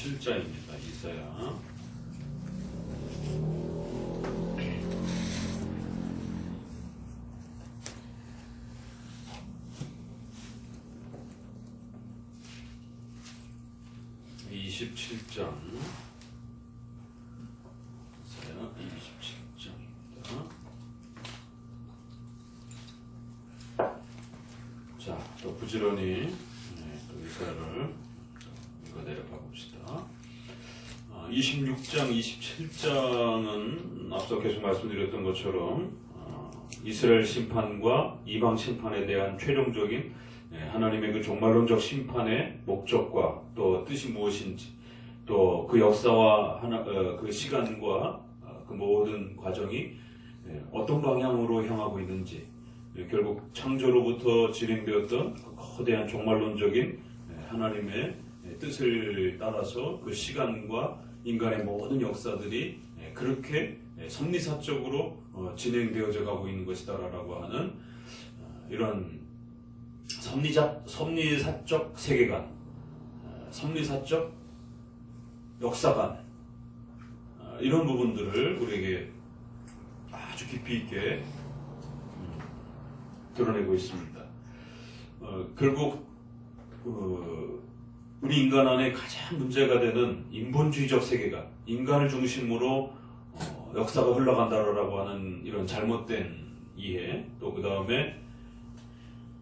27장입니다. 이사야. 이십칠장 이사야 27장입니다. 자, 또 부지런히 또 이사야를 읽어 내려가 봅시다. 26장, 27장은 앞서 계속 말씀드렸던 것처럼 이스라엘 심판과 이방 심판에 대한 최종적인 하나님의 그 종말론적 심판의 목적과 또 뜻이 무엇인지, 또 그 역사와 그 시간과 그 모든 과정이 어떤 방향으로 향하고 있는지, 결국 창조로부터 진행되었던 그 거대한 종말론적인 하나님의 뜻을 따라서 그 시간과 인간의 모든 역사들이 그렇게 섭리사적으로 진행되어져 가고 있는 것이다라고 하는 이런 섭리사적 세계관, 섭리사적 역사관, 이런 부분들을 우리에게 아주 깊이 있게 드러내고 있습니다. 결국 우리 인간 안에 가장 문제가 되는 인본주의적 세계관, 인간을 중심으로 역사가 흘러간다라고 하는 이런 잘못된 이해, 또 그 다음에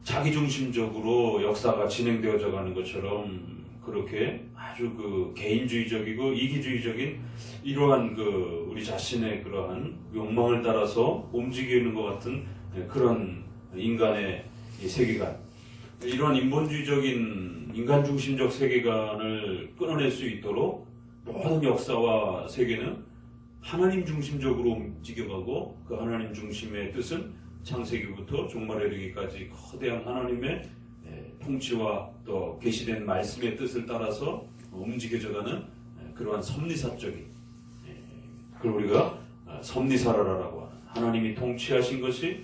자기중심적으로 역사가 진행되어져 가는 것처럼 그렇게 아주 그 개인주의적이고 이기주의적인 이러한 그 우리 자신의 그러한 욕망을 따라서 움직이는 것 같은 그런 인간의 세계관, 이러한 인본주의적인 인간 중심적 세계관을 끊어낼 수 있도록 모든 역사와 세계는 하나님 중심적으로 움직여가고, 그 하나님 중심의 뜻은 창세기부터 종말에 이르기까지 거대한 하나님의 통치와 또 계시된 말씀의 뜻을 따라서 움직여져가는 그러한 섭리사적인, 그걸 우리가 섭리사라라고 하는, 하나님이 통치하신 것이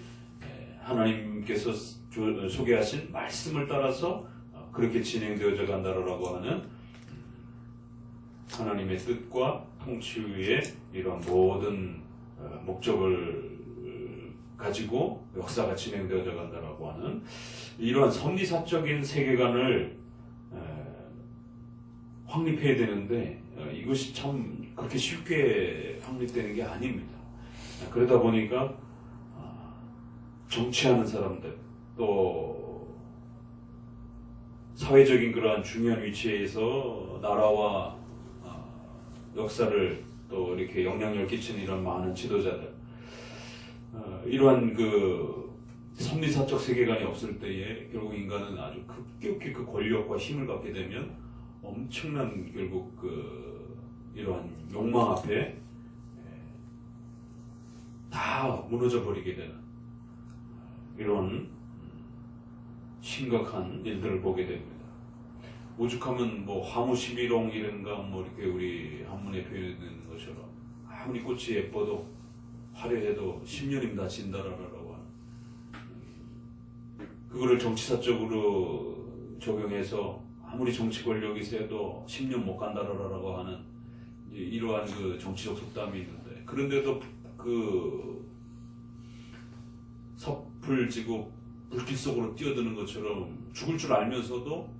하나님께서 소개하신 말씀을 따라서 그렇게 진행되어져 간다라고 하는 하나님의 뜻과 통치 위에 이런 모든 목적을 가지고 역사가 진행되어져 간다라고 하는 이러한 섭리사적인 세계관을 확립해야 되는데, 이것이 참 그렇게 쉽게 확립되는 게 아닙니다. 그러다 보니까 정치하는 사람들, 또 사회적인 그러한 중요한 위치에서 나라와 역사를 또 이렇게 영향력을 끼치는 이런 많은 지도자들, 이러한 그 섭리사적 세계관이 없을 때에 결국 인간은 아주 급격히 그 권력과 힘을 갖게 되면 엄청난 결국 그 이러한 욕망 앞에 다 무너져 버리게 되는 이런 심각한 일들을 보게 됩니다. 오죽하면 뭐 화무시비롱 이런가 뭐 이렇게 우리 한문에 표현되는 것처럼 아무리 꽃이 예뻐도 화려해도 10년이면 다 진다라고 하는, 그거를 정치사적으로 적용해서 아무리 정치 권력이 세도 10년 못 간다라고 하는 이러한 그 정치적 속담이 있는데, 그런데도 그 섭을 지고 불길 속으로 뛰어드는 것처럼 죽을 줄 알면서도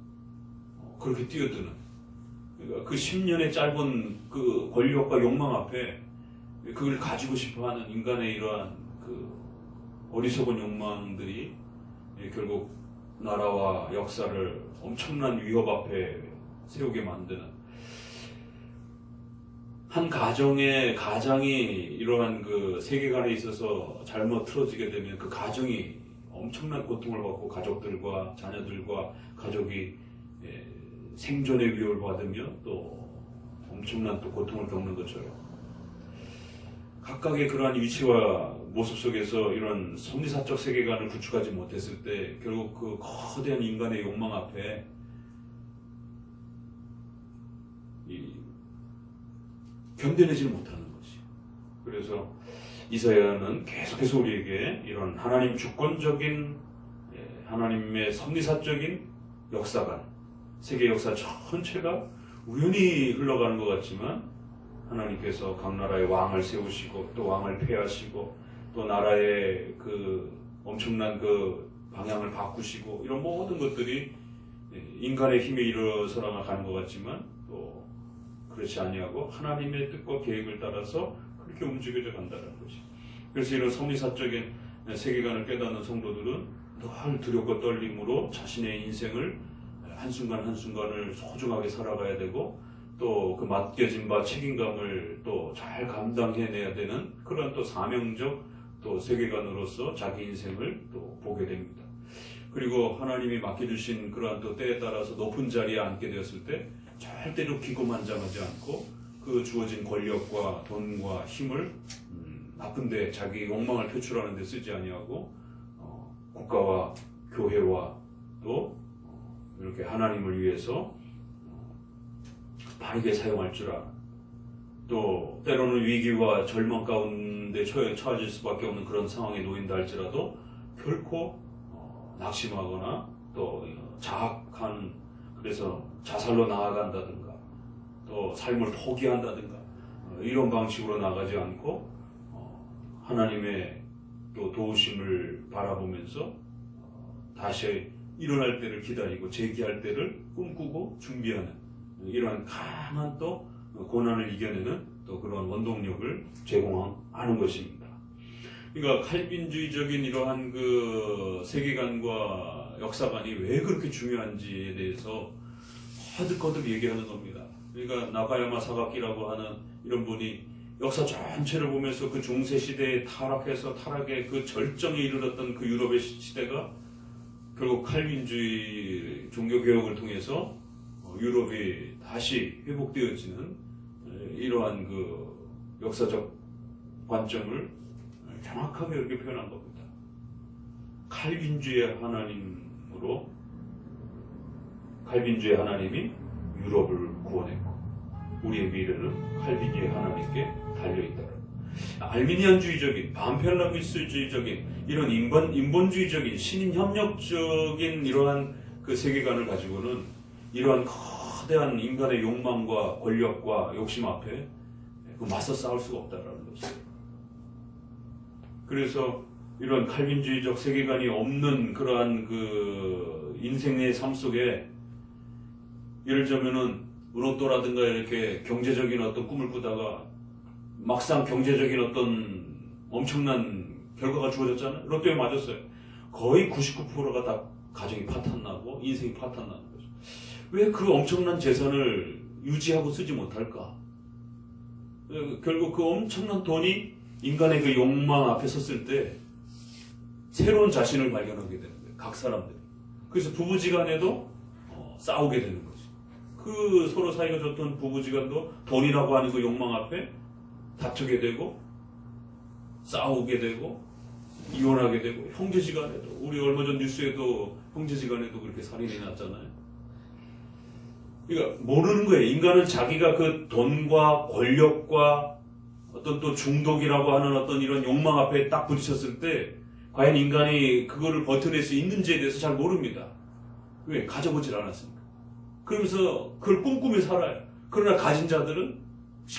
그렇게 뛰어드는, 그러니까 그 10년의 짧은 그 권력과 욕망 앞에 그걸 가지고 싶어하는 인간의 이러한 그 어리석은 욕망들이 결국 나라와 역사를 엄청난 위협 앞에 세우게 만드는, 한 가정이 이러한 그 세계관에 있어서 잘못 틀어지게 되면 그 가정이 엄청난 고통을 받고, 가족들과 자녀들과 가족이 생존의 위협을 받으며 또 엄청난 또 고통을 겪는 것처럼, 각각의 그러한 위치와 모습 속에서 이런 섭리사적 세계관을 구축하지 못했을 때 결국 그 거대한 인간의 욕망 앞에 견뎌내지 못하는 것이. 그래서 이사야는 계속해서 우리에게 이런 하나님 주권적인, 하나님의 섭리사적인 역사관, 세계 역사 전체가 우연히 흘러가는 것 같지만 하나님께서 각 나라의 왕을 세우시고 또 왕을 폐하시고 또 나라의 그 엄청난 그 방향을 바꾸시고 이런 모든 것들이 인간의 힘에 일어서나 가는 것 같지만 또 그렇지 아니하고 하나님의 뜻과 계획을 따라서 그렇게 움직여져 간다는 것이. 그래서 이런 섭리사적인 세계관을 깨닫는 성도들은 늘 두렵고 떨림으로 자신의 인생을 한순간 한순간을 소중하게 살아가야 되고 또 그 맡겨진 바 책임감을 또 잘 감당해내야 되는 그런 또 사명적 또 세계관으로서 자기 인생을 또 보게 됩니다. 그리고 하나님이 맡겨주신 그러한 또 때에 따라서 높은 자리에 앉게 되었을 때 절대로 기고만장하지 않고 그 주어진 권력과 돈과 힘을 나쁜 데 자기 욕망을 표출하는 데 쓰지 아니하고 국가와 교회와 또 이렇게 하나님을 위해서 바르게 사용할 줄 아는 또 때로는 위기와 절망 가운데 처해질 수밖에 없는 그런 상황에 놓인다 할지라도 결코 낙심하거나 또 자학한 그래서 자살로 나아간다든가 또 삶을 포기한다든가 이런 방식으로 나가지 않고 하나님의 또 도우심을 바라보면서 다시 일어날 때를 기다리고 재기할 때를 꿈꾸고 준비하는 이러한 강한 또 고난을 이겨내는 또 그런 원동력을 제공하는 것입니다. 그러니까 칼빈주의적인 이러한 그 세계관과 역사관이 왜 그렇게 중요한지에 대해서 거듭거듭 얘기하는 겁니다. 그러니까 나가야마 사가키라고 하는 이런 분이 역사 전체를 보면서 그 중세 시대에 타락해서 타락의 그 절정에 이르렀던 그 유럽의 시대가 결국 칼빈주의 종교개혁을 통해서 유럽이 다시 회복되어지는 이러한 그 역사적 관점을 정확하게 이렇게 표현한 겁니다. 칼빈주의 하나님으로 칼빈주의 하나님이 유럽을 구원했고 우리의 미래는 칼빈주의 하나님께 달려있다. 알미니안주의적인 반펠라미스주의적인 이런 인본주의적인 신인협력적인 이러한 그 세계관을 가지고는 이러한 거대한 인간의 욕망과 권력과 욕심 앞에 맞서 싸울 수가 없다라는 것이에요. 그래서 이런 칼빈주의적 세계관이 없는 그러한 그 인생의 삶 속에 예를 들면은 로또라든가 이렇게 경제적인 어떤 꿈을 꾸다가 막상 경제적인 어떤 엄청난 결과가 주어졌잖아요. 로또에 맞았어요. 거의 99%가 다 가정이 파탄나고 인생이 파탄나는 거죠. 왜 그 엄청난 재산을 유지하고 쓰지 못할까? 결국 그 엄청난 돈이 인간의 그 욕망 앞에 섰을 때 새로운 자신을 발견하게 되는 거예요. 각 사람들이. 그래서 부부지간에도 싸우게 되는 거죠. 그 서로 사이가 좋던 부부지간도 돈이라고 하는 그 욕망 앞에 다투게 되고 싸우게 되고 이혼하게 되고 형제지간에도 우리 얼마 전 뉴스에도 형제지간에도 그렇게 살인이 났잖아요. 그러니까 모르는 거예요. 인간은 자기가 그 돈과 권력과 어떤 또 중독이라고 하는 어떤 이런 욕망 앞에 딱 부딪혔을 때 과연 인간이 그거를 버텨낼 수 있는지에 대해서 잘 모릅니다. 왜? 가져보질 않았으니까. 그러면서 그걸 꿈꾸며 살아요. 그러나 가진 자들은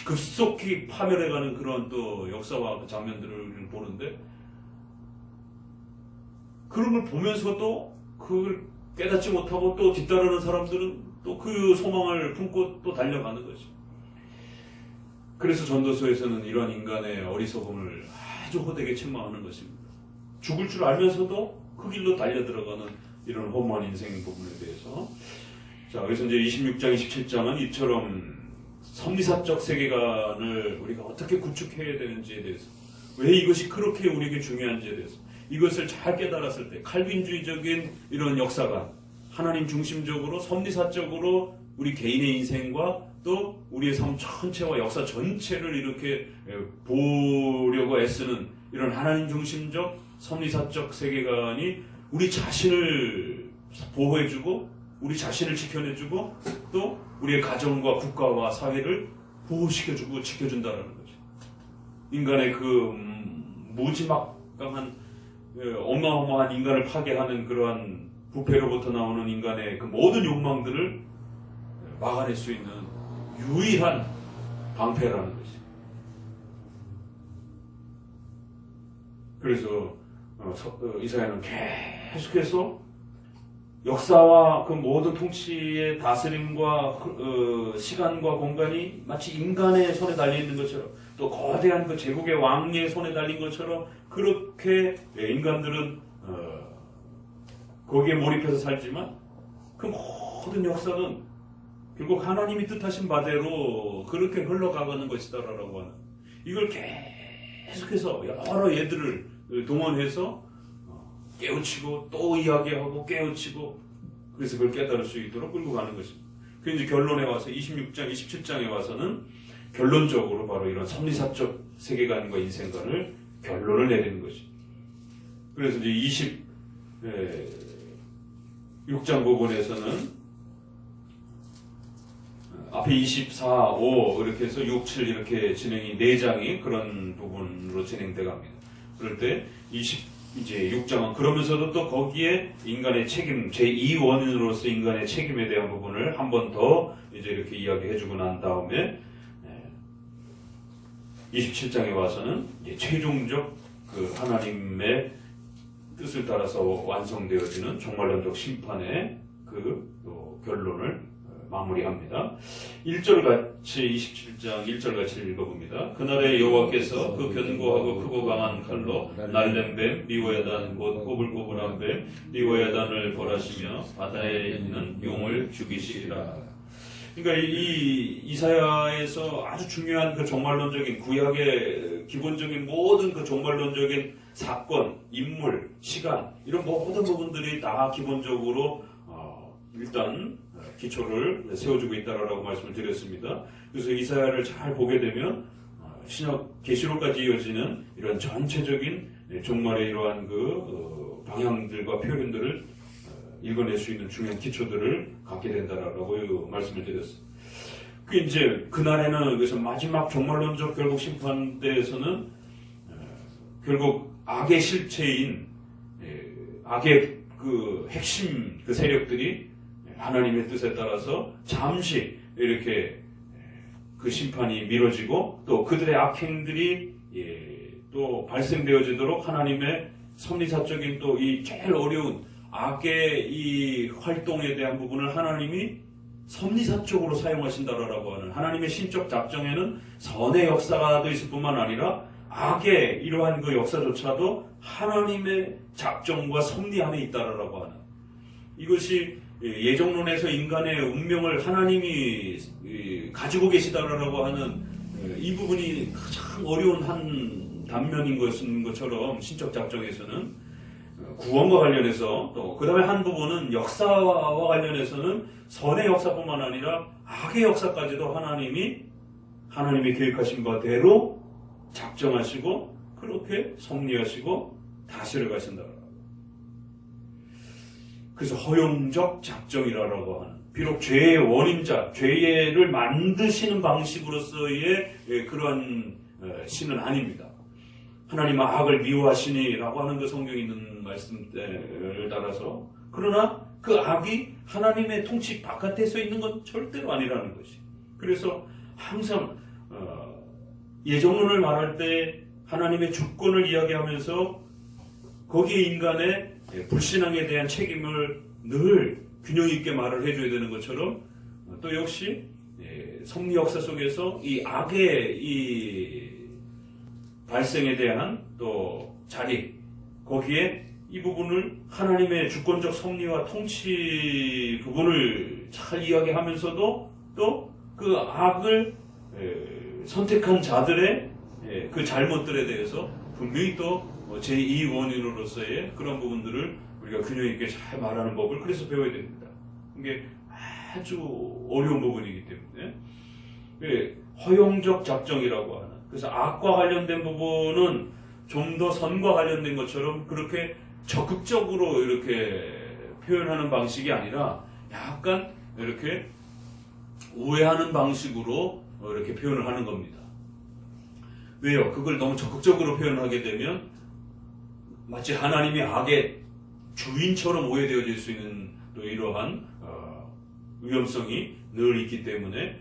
급속히 파멸해가는 그런 또 역사와 그 장면들을 보는데 그런 걸 보면서도 그걸 깨닫지 못하고 또 뒤따르는 사람들은 또 그 소망을 품고 또 달려가는 거죠. 그래서 전도서에서는 이러한 인간의 어리석음을 아주 호되게 책망하는 것입니다. 죽을 줄 알면서도 그 길로 달려들어가는 이런 허무한 인생 부분에 대해서. 자, 그래서 이제 26장, 27장은 이처럼 섭리사적 세계관을 우리가 어떻게 구축해야 되는지에 대해서, 왜 이것이 그렇게 우리에게 중요한지에 대해서, 이것을 잘 깨달았을 때 칼빈주의적인 이런 역사관, 하나님 중심적으로 섭리사적으로 우리 개인의 인생과 또 우리의 삶 전체와 역사 전체를 이렇게 보려고 애쓰는 이런 하나님 중심적 섭리사적 세계관이 우리 자신을 보호해주고 우리 자신을 지켜내주고 또 우리의 가정과 국가와 사회를 보호시켜주고 지켜준다는 거죠. 인간의 그 무지막강한 어마어마한 인간을 파괴하는 그러한 부패로부터 나오는 인간의 그 모든 욕망들을 막아낼 수 있는 유일한 방패라는 것이. 그래서 이사야는 계속해서 역사와 그 모든 통치의 다스림과 시간과 공간이 마치 인간의 손에 달려 있는 것처럼, 또 거대한 그 제국의 왕의 손에 달린 것처럼, 그렇게 인간들은 거기에 몰입해서 살지만 그 모든 역사는 결국 하나님이 뜻하신 바대로 그렇게 흘러가가는 것이다라고 하는, 이걸 계속해서 여러 예들을 동원해서 깨우치고 또 이야기하고 깨우치고, 그래서 그걸 깨달을 수 있도록 끌고 가는 것입니다. 그 이제 결론에 와서 26장, 27장에 와서는 결론적으로 바로 이런 섭리사적 세계관과 인생관을 결론을 내리는 것입니다. 그래서 이제 26장 부분에서는 앞에 24, 5 이렇게 해서 6, 7 이렇게 진행이 4장이 그런 부분으로 진행돼 갑니다. 그럴 때 이제 6장은 그러면서도 또 거기에 인간의 책임, 제2원인으로서 인간의 책임에 대한 부분을 한 번 더 이제 이렇게 이야기해주고 난 다음에 27장에 와서는 이제 최종적 그 하나님의 뜻을 따라서 완성되어지는 종말론적 심판의 그 결론을 마무리합니다. 1절같이 27장 1절같이 읽어봅니다. 그날에 여호와께서 그 견고하고 크고 강한 칼로 날랜 뱀 리워야단 곧 꼬불꼬불한 뱀 리워야단을 벌하시며 바다에 있는 용을 죽이시리라. 그러니까 이 이사야에서 아주 중요한 그 종말론적인 구약의 기본적인 모든 그 종말론적인 사건, 인물, 시간 이런 모든 부분들이 다 기본적으로 일단 기초를 세워주고 있다라고 말씀을 드렸습니다. 그래서 이사야를 잘 보게 되면 신약 계시록까지 이어지는 이런 전체적인 종말의 이러한 그 방향들과 표현들을 읽어낼 수 있는 중요한 기초들을 갖게 된다라고 말씀을 드렸어요. 그 이제 그날에는 그래서 마지막 종말론적 결국 심판대에서는 결국 악의 실체인 악의 그 핵심 그 세력들이 하나님의 뜻에 따라서 잠시 이렇게 그 심판이 미뤄지고 또 그들의 악행들이 또 발생되어지도록 하나님의 섭리사적인 또 이 제일 어려운 악의 이 활동에 대한 부분을 하나님이 섭리사적으로 사용하신다라고 하는 하나님의 신적 작정에는 선의 역사가 더 있을 뿐만 아니라 악의 이러한 그 역사조차도 하나님의 작정과 섭리 안에 있다라고 하는, 이것이 예정론에서 인간의 운명을 하나님이 가지고 계시다라고 하는 이 부분이 가장 어려운 한 단면인 것처럼 신적 작정에서는 구원과 관련해서 또 그 다음에 한 부분은 역사와 관련해서는 선의 역사뿐만 아니라 악의 역사까지도 하나님이 계획하신 바대로 작정하시고 그렇게 섭리하시고 다스려 가신다. 그래서 허용적 작정이라고 하는, 비록 죄의 원인자, 죄를 만드시는 방식으로서의 그러한 신은 아닙니다. 하나님은 악을 미워하시니라고 하는 그 성경에 있는 말씀을 따라서, 그러나 그 악이 하나님의 통치 바깥에서 있는 건 절대로 아니라는 것이. 그래서 항상 예정론을 말할 때 하나님의 주권을 이야기하면서 거기에 인간의 불신앙에 대한 책임을 늘 균형 있게 말을 해줘야 되는 것처럼, 또 역시 섭리 역사 속에서 이 악의 이 발생에 대한 또 자리, 거기에 이 부분을 하나님의 주권적 섭리와 통치 부분을 잘 이야기하면서도 또 그 악을 선택한 자들의 그 잘못들에 대해서 분명히 또 제2 원인으로서의 그런 부분들을 우리가 균형 있게 잘 말하는 법을 그래서 배워야 됩니다. 이게 아주 어려운 부분이기 때문에 허용적 작정이라고 하는, 그래서 악과 관련된 부분은 좀 더 선과 관련된 것처럼 그렇게 적극적으로 이렇게 표현하는 방식이 아니라 약간 이렇게 우회하는 방식으로 이렇게 표현을 하는 겁니다. 왜요? 그걸 너무 적극적으로 표현하게 되면 마치 하나님이 악의 주인처럼 오해되어질 수 있는 또 이러한 위험성이 늘 있기 때문에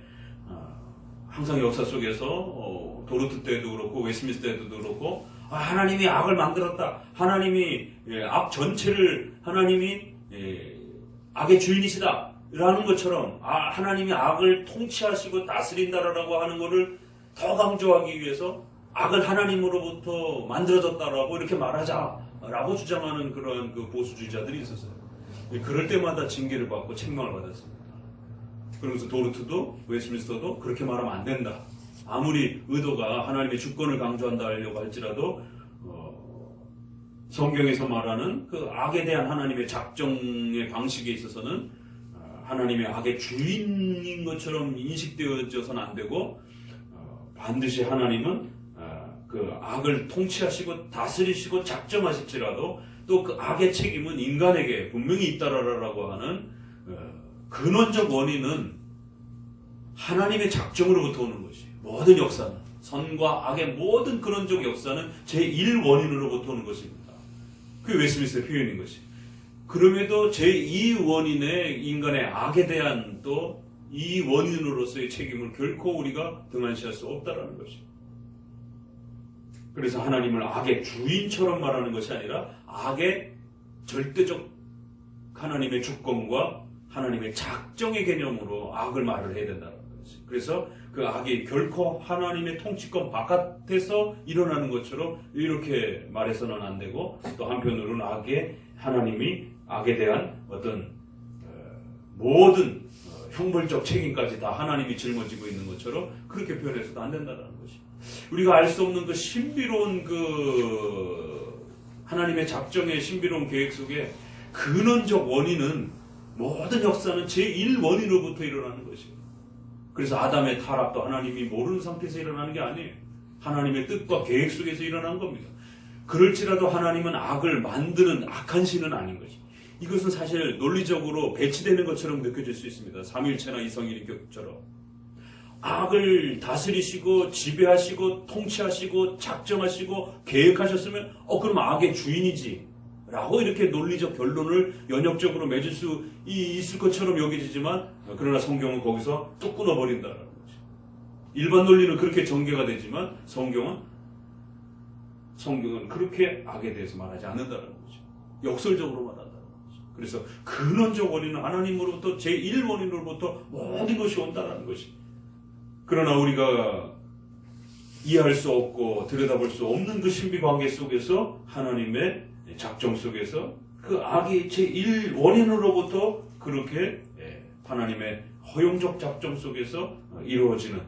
항상 역사 속에서 도르트 때도 그렇고 웨스트민스터 때도 그렇고 하나님이 악을 만들었다. 하나님이 악 전체를 하나님이 악의 주인이시다. 라는 것처럼 하나님이 악을 통치하시고 다스린다라고 하는 것을 더 강조하기 위해서 악을 하나님으로부터 만들어졌다라고 이렇게 말하자라고 주장하는 그러한 그 보수주의자들이 있었어요. 그럴 때마다 징계를 받고 책망을 받았습니다. 그러면서 도르트도 웨스트민스터도 그렇게 말하면 안 된다. 아무리 의도가 하나님의 주권을 강조한다 하려고 할지라도 성경에서 말하는 그 악에 대한 하나님의 작정의 방식에 있어서는 하나님의 악의 주인인 것처럼 인식되어져서는 안 되고 반드시 하나님은 그 악을 통치하시고 다스리시고 작정하실지라도 또 그 악의 책임은 인간에게 분명히 있다라고 하는 근원적 원인은 하나님의 작정으로부터 오는 것이 모든 역사는 선과 악의 모든 근원적 역사는 제1원인으로부터 오는 것입니다. 그게 웨스트민스터의 표현인 것이. 그럼에도 제2원인의 인간의 악에 대한 또 이 원인으로서의 책임을 결코 우리가 등한시할 수 없다라는 것입니다. 그래서 하나님을 악의 주인처럼 말하는 것이 아니라 악의 절대적 하나님의 주권과 하나님의 작정의 개념으로 악을 말을 해야 된다는 것이. 그래서 그 악이 결코 하나님의 통치권 바깥에서 일어나는 것처럼 이렇게 말해서는 안 되고 또 한편으로는 하나님이 악에 대한 어떤 모든 형벌적 책임까지 다 하나님이 짊어지고 있는 것처럼 그렇게 표현해서도 안 된다는 것이. 우리가 알 수 없는 그 신비로운 그 하나님의 작정의 신비로운 계획 속에 근원적 원인은 모든 역사는 제1원인으로부터 일어나는 것이에요. 그래서 아담의 타락도 하나님이 모르는 상태에서 일어나는 게 아니에요. 하나님의 뜻과 계획 속에서 일어난 겁니다. 그럴지라도 하나님은 악을 만드는 악한 신은 아닌 것이에요. 이것은 사실 논리적으로 배치되는 것처럼 느껴질 수 있습니다. 삼위일체나 이성일격처럼. 악을 다스리시고 지배하시고 통치하시고 작정하시고 계획하셨으면 그럼 악의 주인이지 라고 이렇게 논리적 결론을 연역적으로 맺을 수 있을 것처럼 여겨지지만 그러나 성경은 거기서 또 끊어버린다는 거죠. 일반 논리는 그렇게 전개가 되지만 성경은 그렇게 악에 대해서 말하지 않는다는 거죠. 역설적으로 말한다는 거죠. 그래서 근원적 원인은 하나님으로부터 제1원인으로부터 모든 것이 온다는 것이. 그러나 우리가 이해할 수 없고 들여다볼 수 없는 그 신비 관계 속에서 하나님의 작정 속에서 그 악이 제1원인으로부터 그렇게 하나님의 허용적 작정 속에서 이루어지는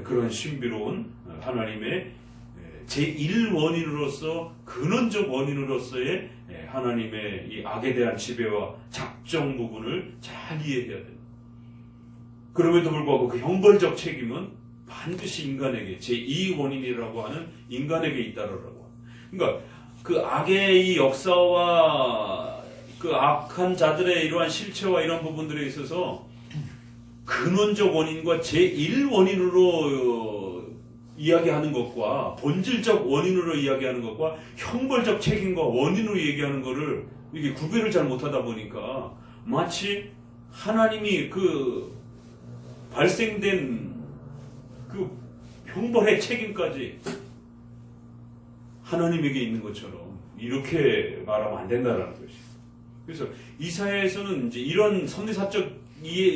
그런 신비로운 하나님의 제1원인으로서 근원적 원인으로서의 하나님의 이 악에 대한 지배와 작정 부분을 잘 이해해야 됩니다. 그럼에도 불구하고 그 형벌적 책임은 반드시 인간에게 제2원인이라고 하는 인간에게 있다라고. 그러니까 그 악의 이 역사와 그 악한 자들의 이러한 실체와 이런 부분들에 있어서 근원적 원인과 제1원인으로 이야기하는 것과 본질적 원인으로 이야기하는 것과 형벌적 책임과 원인으로 얘기하는 것을 이게 구별을 잘 못하다 보니까 마치 하나님이 그 발생된 그 형벌의 책임까지 하나님에게 있는 것처럼 이렇게 말하면 안 된다는 것이에요. 그래서 이사야에서는 이제 이런 섭리사적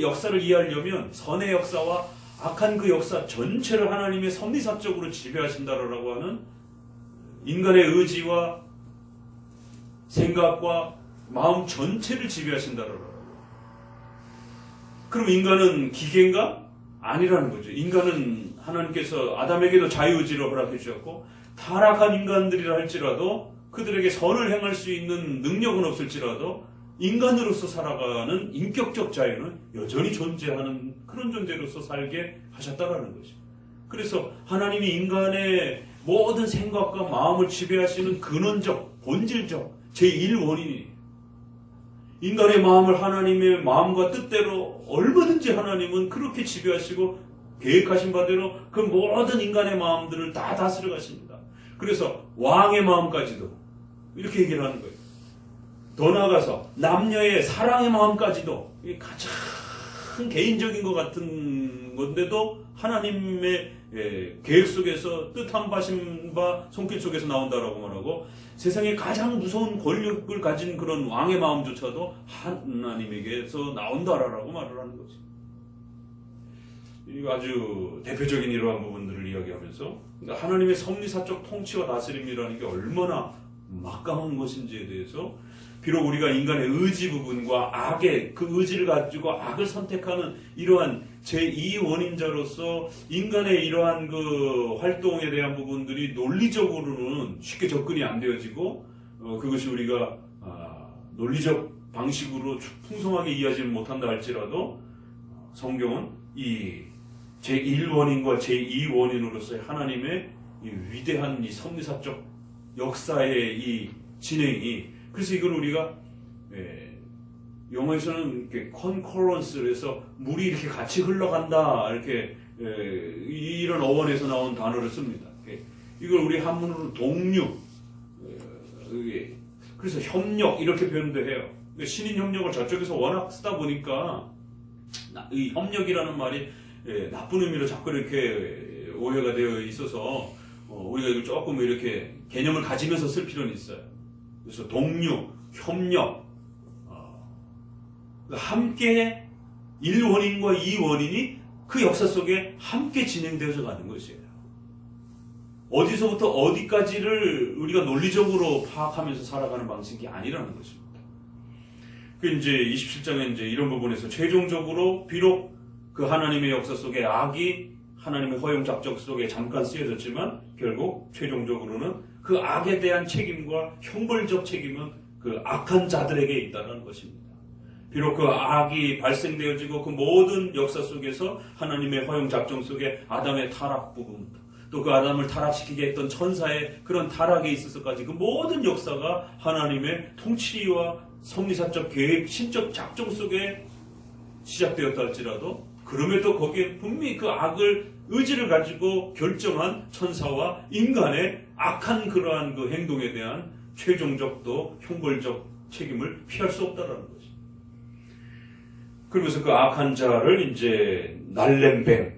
역사를 이해하려면 선의 역사와 악한 그 역사 전체를 하나님의 섭리사적으로 지배하신다라고 하는 인간의 의지와 생각과 마음 전체를 지배하신다라고. 그럼 인간은 기계인가? 아니라는 거죠. 인간은 하나님께서 아담에게도 자유의지를 허락해 주셨고 타락한 인간들이라 할지라도 그들에게 선을 행할 수 있는 능력은 없을지라도 인간으로서 살아가는 인격적 자유는 여전히 존재하는 그런 존재로서 살게 하셨다라는 것이죠. 그래서 하나님이 인간의 모든 생각과 마음을 지배하시는 근원적, 본질적 제1원인이 인간의 마음을 하나님의 마음과 뜻대로 얼마든지 하나님은 그렇게 지배하시고 계획하신 바대로 그 모든 인간의 마음들을 다 다스려 가십니다. 그래서 왕의 마음까지도 이렇게 얘기를 하는 거예요. 더 나아가서 남녀의 사랑의 마음까지도 가장 큰 개인적인 것 같은 건데도 하나님의 계획 속에서 뜻한 바신 바 손길 속에서 나온다라고 말하고 세상에 가장 무서운 권력을 가진 그런 왕의 마음조차도 하나님에게서 나온다라고 말을 하는 거지. 이 아주 대표적인 이러한 부분들을 이야기하면서 그러니까 하나님의 섭리사적 통치와 다스림이라는 게 얼마나 막강한 것인지에 대해서 비록 우리가 인간의 의지 부분과 악의 그 의지를 가지고 악을 선택하는 이러한 제2 원인자로서 인간의 이러한 그 활동에 대한 부분들이 논리적으로는 쉽게 접근이 안 되어지고 그것이 우리가 논리적 방식으로 풍성하게 이해하지는 못한다 할지라도 성경은 이 제1원인과 제2원인으로서의 하나님의 이 위대한 이 섭리사적 역사의 이 진행이 그래서 이걸 우리가 영어에서는 이렇게 concurrence를 해서 물이 이렇게 같이 흘러간다 이렇게 이런 어원에서 나온 단어를 씁니다. 이걸 우리 한문으로 동류 그래서 협력 이렇게 표현도 해요. 신인 협력을 저쪽에서 워낙 쓰다 보니까 이 협력이라는 말이 나쁜 의미로 자꾸 이렇게 오해가 되어 있어서 우리가 이걸 조금 이렇게 개념을 가지면서 쓸 필요는 있어요. 그래서 동료, 협력, 함께 1원인과 2원인이 그 역사 속에 함께 진행되어져 가는 것이에요. 어디서부터 어디까지를 우리가 논리적으로 파악하면서 살아가는 방식이 아니라는 것입니다. 그 이제 27장에 이제 이런 부분에서 최종적으로 비록 그 하나님의 역사 속에 악이 하나님의 허용 작정 속에 잠깐 쓰여졌지만 결국 최종적으로는 그 악에 대한 책임과 형벌적 책임은 그 악한 자들에게 있다는 것입니다. 비록 그 악이 발생되어지고 그 모든 역사 속에서 하나님의 허용 작정 속에 아담의 타락 부분 또 그 아담을 타락시키게 했던 천사의 그런 타락에 있어서까지 그 모든 역사가 하나님의 통치와 섭리사적 계획, 신적 작정 속에 시작되었다 할지라도 그럼에도 거기에 분명히 그 악을 의지를 가지고 결정한 천사와 인간의 악한 그러한 그 행동에 대한 최종적 또 형벌적 책임을 피할 수 없다라는 거지. 그러면서 그 악한 자를 이제 날렘뱀,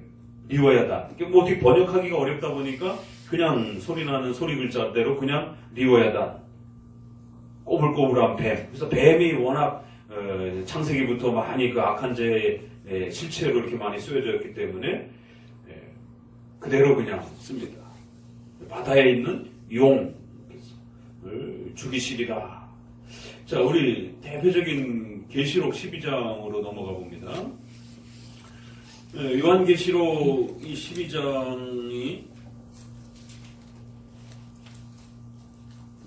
리워야다. 이게 뭐 어떻게 번역하기가 어렵다 보니까 그냥 소리 나는 소리 글자대로 그냥 리워야다. 꼬불꼬불한 뱀. 그래서 뱀이 워낙 창세기부터 많이 그 악한 자의 실체로 이렇게 많이 쓰여져 있기 때문에 그대로 그냥 씁니다. 바다에 있는 용을 죽이시리라. 자, 우리 대표적인 계시록 12장으로 넘어가 봅니다. 요한계시록 이 12장이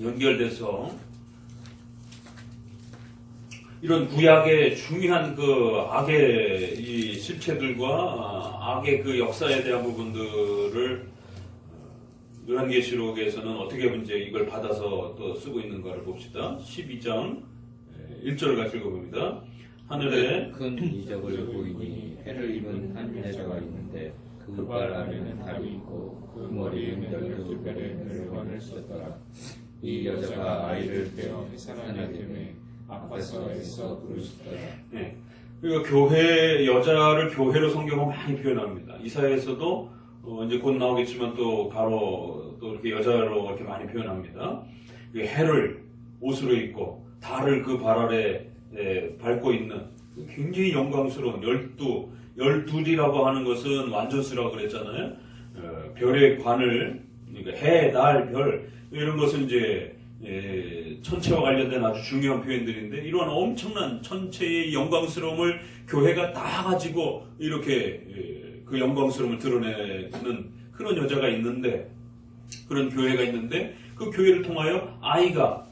연결돼서 이런 구약의 중요한 그 악의 이 실체들과 악의 그 역사에 대한 부분들을 요한계시록에서는 어떻게 이제 이걸 받아서 또 쓰고 있는가를 봅시다. 12장 1절을 같이 읽어봅니다. 하늘에 큰 이적을 보이니 해를 입은 한 여자가 있는데 그 발 아래는 달이 있고 그 머리에는 12별의 멸관을 썼더라. 이 여자가 아이를 빼어 해산하기 때문에 아파서 애써 부르짖더라. 네. 그러니까 교회 여자를 교회로 성경은 많이 표현합니다. 이사야에서도 이제 곧 나오겠지만 또 바로 또 이렇게 여자로 이렇게 많이 표현합니다. 해를 옷으로 입고 달을 그 발 아래 밟고 있는 굉장히 영광스러운 12이라고 하는 것은 완전수라고 그랬잖아요. 별의 관을 그러니까 해, 달, 별 이런 것은 이제 천체와 관련된 아주 중요한 표현들인데 이러한 엄청난 천체의 영광스러움을 교회가 다 가지고 이렇게 그 영광스러움을 드러내는 그런 여자가 있는데 그런 교회가 있는데 그 교회를 통하여 아이가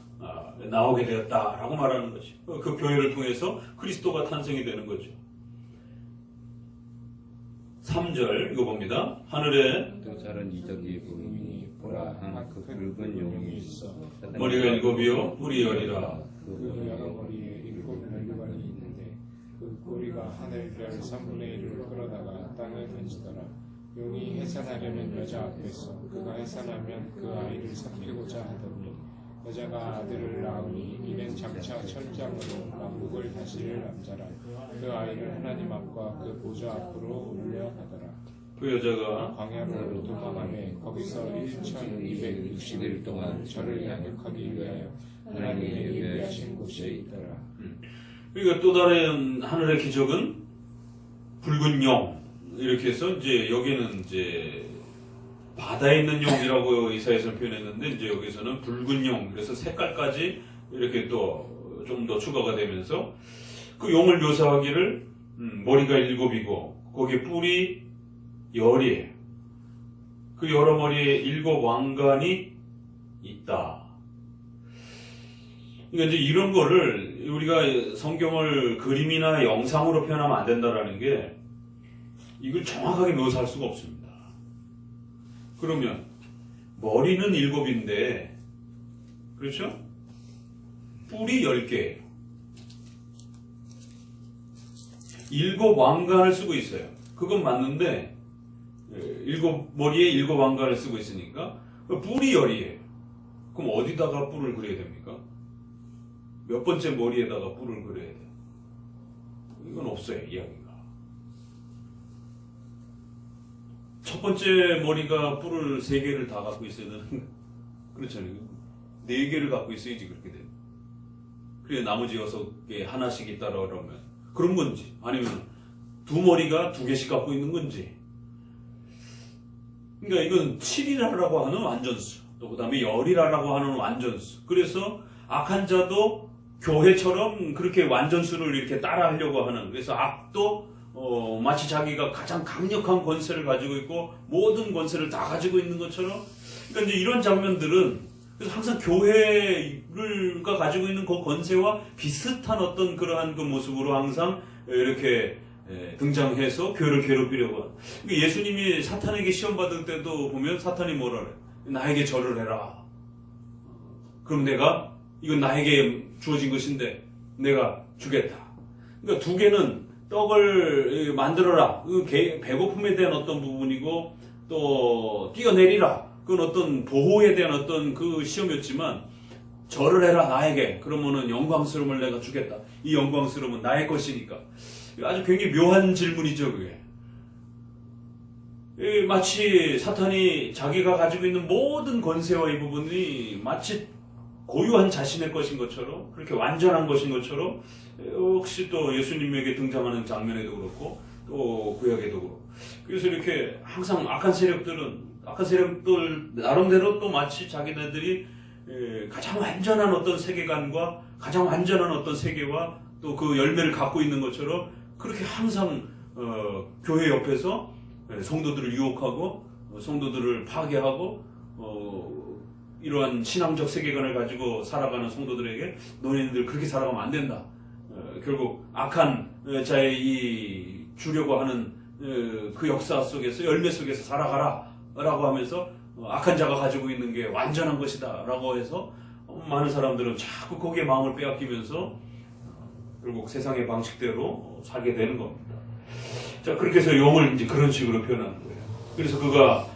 나오게 되었다라고 말하는 것이 그 교회를 통해서 그리스도가 탄생이 되는 거죠. 3절 이거 봅니다. 하늘에 또 다른 이적이 보이니 보라 한 그 붉은 용이 있어 머리가 7이요 뿔이 10이라. 그 여러 머리에 7 멸관이 있는데 그 꼬리가 하늘별 3분의 1을 끌어다가 땅에 던지더라. 용이 해산하려는 여자 앞에서 그가 해산하면 그 아이를 삭히고자 하더니 여자가 아들을 낳으니 이는 장차 천장으로 왕국을 다스릴 남자라. 그 아이를 하나님 앞과 그 보좌 앞으로 올려가더라. 그 여자가 광야로 도망하며 거기서 1260일 동안 저를 양육하기 위하여 하나님의 예비하신 곳에 있더라. 그러니까 또 다른 하늘의 기적은 붉은 영 이렇게 해서 이제 여기는 이제 바다에 있는 용이라고 이사야서는 표현했는데 이제 여기서는 붉은 용 그래서 색깔까지 이렇게 또 좀 더 추가가 되면서 그 용을 묘사하기를 머리가 7이고 거기에 뿔이 10이에요. 그 여러 머리에 7 왕관이 있다. 그러니까 이제 이런 거를 우리가 성경을 그림이나 영상으로 표현하면 안 된다라는 게 이걸 정확하게 묘사할 수가 없습니다. 그러면 머리는 7인데 그렇죠? 뿔이 10개예요. 7 왕관을 쓰고 있어요. 그건 맞는데 7머리에 7 왕관을 쓰고 있으니까 뿔이 10이에요. 그럼 어디다가 뿔을 그려야 됩니까? 몇 번째 머리에다가 뿔을 그려야 돼요? 이건 없어요, 이야기가. 첫 번째 머리가 뿔을 3개를 다 갖고 있어야 되는 거 그렇잖아요. 4개를 갖고 있어야지 그렇게 돼요. 그래 나머지 6개 하나씩 있다라 그러면 그런 건지 아니면 2머리가 2개씩 갖고 있는 건지. 그러니까 이건 7이라고 하는 완전수, 또 그 다음에 열이라고 하는 완전수. 그래서 악한 자도 교회처럼 그렇게 완전수를 이렇게 따라하려고 하는, 그래서 악도 마치 자기가 가장 강력한 권세를 가지고 있고 모든 권세를 다 가지고 있는 것처럼. 그러니까 이제 이런 장면들은 그래서 항상 교회가 가지고 있는 그 권세와 비슷한 어떤 그러한 그 모습으로 항상 이렇게 등장해서 교회를 괴롭히려고 하는. 예수님이 사탄에게 시험 받을 때도 보면 사탄이 뭐라 그래? 나에게 절을 해라. 그럼 내가 이건 나에게 주어진 것인데 내가 주겠다. 그러니까 2개는 떡을 만들어라. 배고픔에 대한 어떤 부분이고 또 뛰어내리라. 그건 어떤 보호에 대한 어떤 그 시험이었지만 절을 해라 나에게. 그러면은 영광스러움을 내가 주겠다. 이 영광스러움은 나의 것이니까. 아주 굉장히 묘한 질문이죠, 그게. 마치 사탄이 자기가 가지고 있는 모든 권세와 이 부분이 마치 고유한 자신의 것인 것처럼 그렇게 완전한 것인 것처럼 역시 또 예수님에게 등장하는 장면에도 그렇고 또 구약에도 그렇고 그래서 이렇게 항상 악한 세력들 나름대로 또 마치 자기네들이 가장 완전한 어떤 세계관과 가장 완전한 어떤 세계와 또 그 열매를 갖고 있는 것처럼 그렇게 항상 교회 옆에서 성도들을 유혹하고 성도들을 파괴하고 이러한 신앙적 세계관을 가지고 살아가는 성도들에게 너희들 그렇게 살아가면 안 된다. 결국 악한 자의 이 주려고 하는 그 역사 속에서 열매 속에서 살아가라 라고 하면서 악한 자가 가지고 있는 게 완전한 것이다 라고 해서 많은 사람들은 자꾸 거기에 마음을 빼앗기면서 결국 세상의 방식대로 살게 되는 겁니다. 자, 그렇게 해서 용을 이제 그런 식으로 표현하는 거예요. 그래서 그가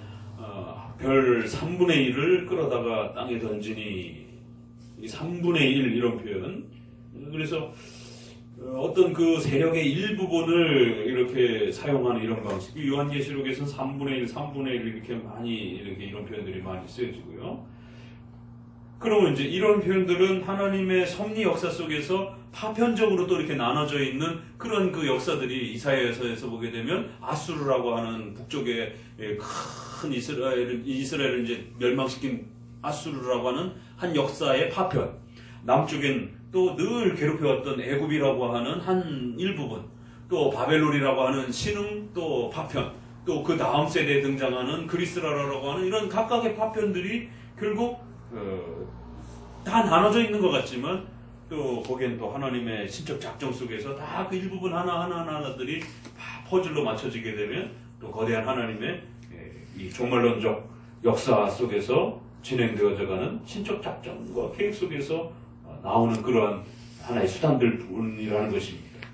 별 3분의 1을 끌어다가 땅에 던지니 3분의 1 이런 표현. 그래서 어떤 그 세력의 일부분을 이렇게 사용하는 이런 방식. 요한계시록에서는 3분의 1, 3분의 1 이렇게 많이 이렇게 이런 표현들이 많이 쓰여지고요. 그러면 이제 이런 표현들은 하나님의 섭리 역사 속에서 파편적으로 또 이렇게 나눠져 있는 그런 그 역사들이 이사야서에서 보게 되면 아수르라고 하는 북쪽의 큰 이스라엘을 이제 멸망시킨 아수르라고 하는 한 역사의 파편, 남쪽엔 또 늘 괴롭혀왔던 애굽이라고 하는 한 일부분, 또 바벨론이라고 하는 신흥 또 파편, 또 그 다음 세대에 등장하는 그리스라라고 하는 이런 각각의 파편들이 결국 다 나눠져 있는 것 같지만 또 거기엔 또 하나님의 신적 작정 속에서 다 그 일부분 하나하나들이 다 퍼즐로 맞춰지게 되면 또 거대한 하나님의 이 종말론적 역사 속에서 진행되어져가는 신적 작정과 계획 속에서 나오는 그러한 하나의 수단들 뿐이라는 것입니다.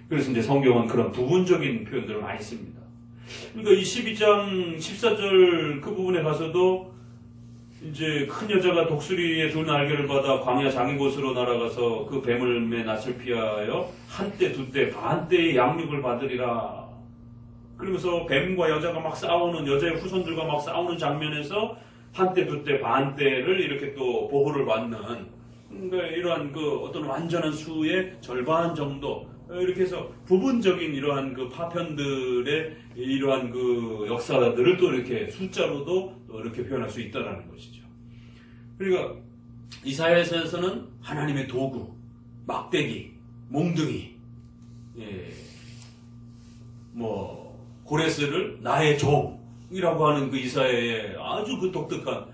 그래서 이제 성경은 그런 부분적인 표현들을 많이 씁니다. 그러니까 이 12장 14절 그 부분에 가서도 이제 큰 여자가 독수리의 두 날개를 받아 광야 자기 곳으로 날아가서 그 뱀을 매 낯을 피하여 한때 두때 반때의 양육을 받으리라. 그러면서 뱀과 여자가 막 싸우는, 여자의 후손들과 막 싸우는 장면에서 한때 두때 반때를 이렇게 또 보호를 받는, 그러니까 이러한 그 어떤 완전한 수의 절반 정도, 이렇게 해서 부분적인 이러한 그 파편들의 이러한 그 역사들을 또 이렇게 숫자로도 또 이렇게 표현할 수 있다는 것이죠. 그러니까 이사야서에서는 하나님의 도구, 막대기, 몽둥이, 고레스를 나의 종이라고 하는 그 이사야의 아주 그 독특한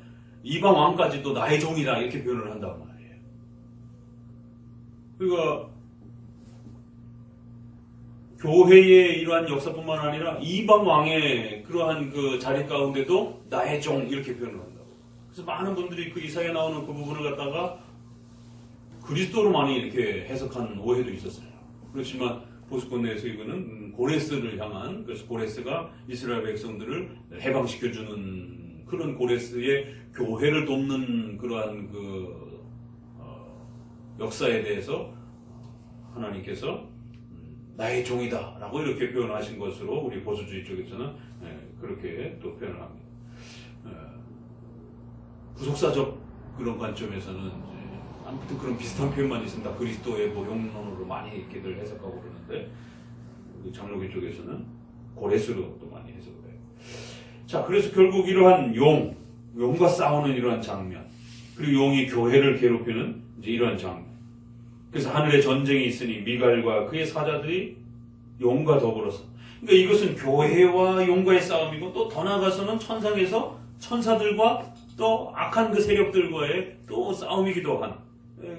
이방 왕까지도 나의 종이다 이렇게 표현을 한단 말이에요. 그러니까 교회의 이러한 역사뿐만 아니라 이방 왕의 그러한 그 자리 가운데도 나의 종 이렇게 표현을 한다고. 그래서 많은 분들이 그 이사야에 나오는 그 부분을 갖다가 그리스도로 많이 이렇게 해석한 오해도 있었어요. 그렇지만 보수권 내에서 이거는 고레스를 향한, 그래서 고레스가 이스라엘 백성들을 해방시켜주는 그런 고레스의 교회를 돕는 그러한 그 역사에 대해서 하나님께서 나의 종이다 라고 이렇게 표현하신 것으로 우리 보수주의 쪽에서는 그렇게 또 표현을 합니다. 구속사적 그런 관점에서는 이제 아무튼 그런 비슷한 표현만 있습니다. 그리스도의 용론으로 많이 이렇게들 해석하고 그러는데 장로교 쪽에서는 고레스로 또 많이 해석을 해요. 자, 그래서 결국 이러한 용과 싸우는 이러한 장면, 그리고 용이 교회를 괴롭히는 이제 이러한 장면. 그래서 하늘에 전쟁이 있으니 미갈과 그의 사자들이 용과 더불어서. 그러니까 이것은 교회와 용과의 싸움이고 또 더 나아가서는 천상에서 천사들과 또 악한 그 세력들과의 또 싸움이기도 한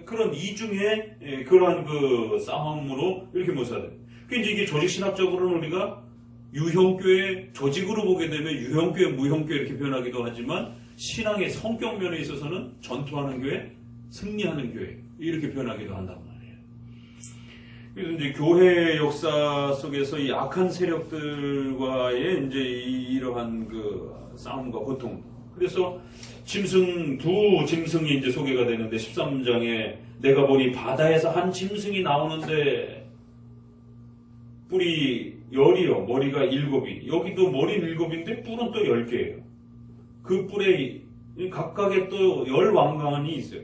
그런 이중의 그러한 그 싸움으로 이렇게 묘사돼요. 그러니까 이게 조직신학적으로는 우리가 유형교회 조직으로 보게 되면 유형교회, 무형교회 이렇게 표현하기도 하지만 신앙의 성격 면에 있어서는 전투하는 교회, 승리하는 교회 이렇게 표현하기도 한단 말이에요. 그래서 이제 교회 역사 속에서 이 악한 세력들과의 이제 이러한 그 싸움과 고통. 그래서 두 짐승이 이제 소개가 되는데 13장에 내가 보니 바다에서 한 짐승이 나오는데 뿔이 10이요, 머리가 7이. 여기도 머리는 7인데 뿔은 또 10개예요. 그 뿔에 각각의 또 10왕관이 있어요.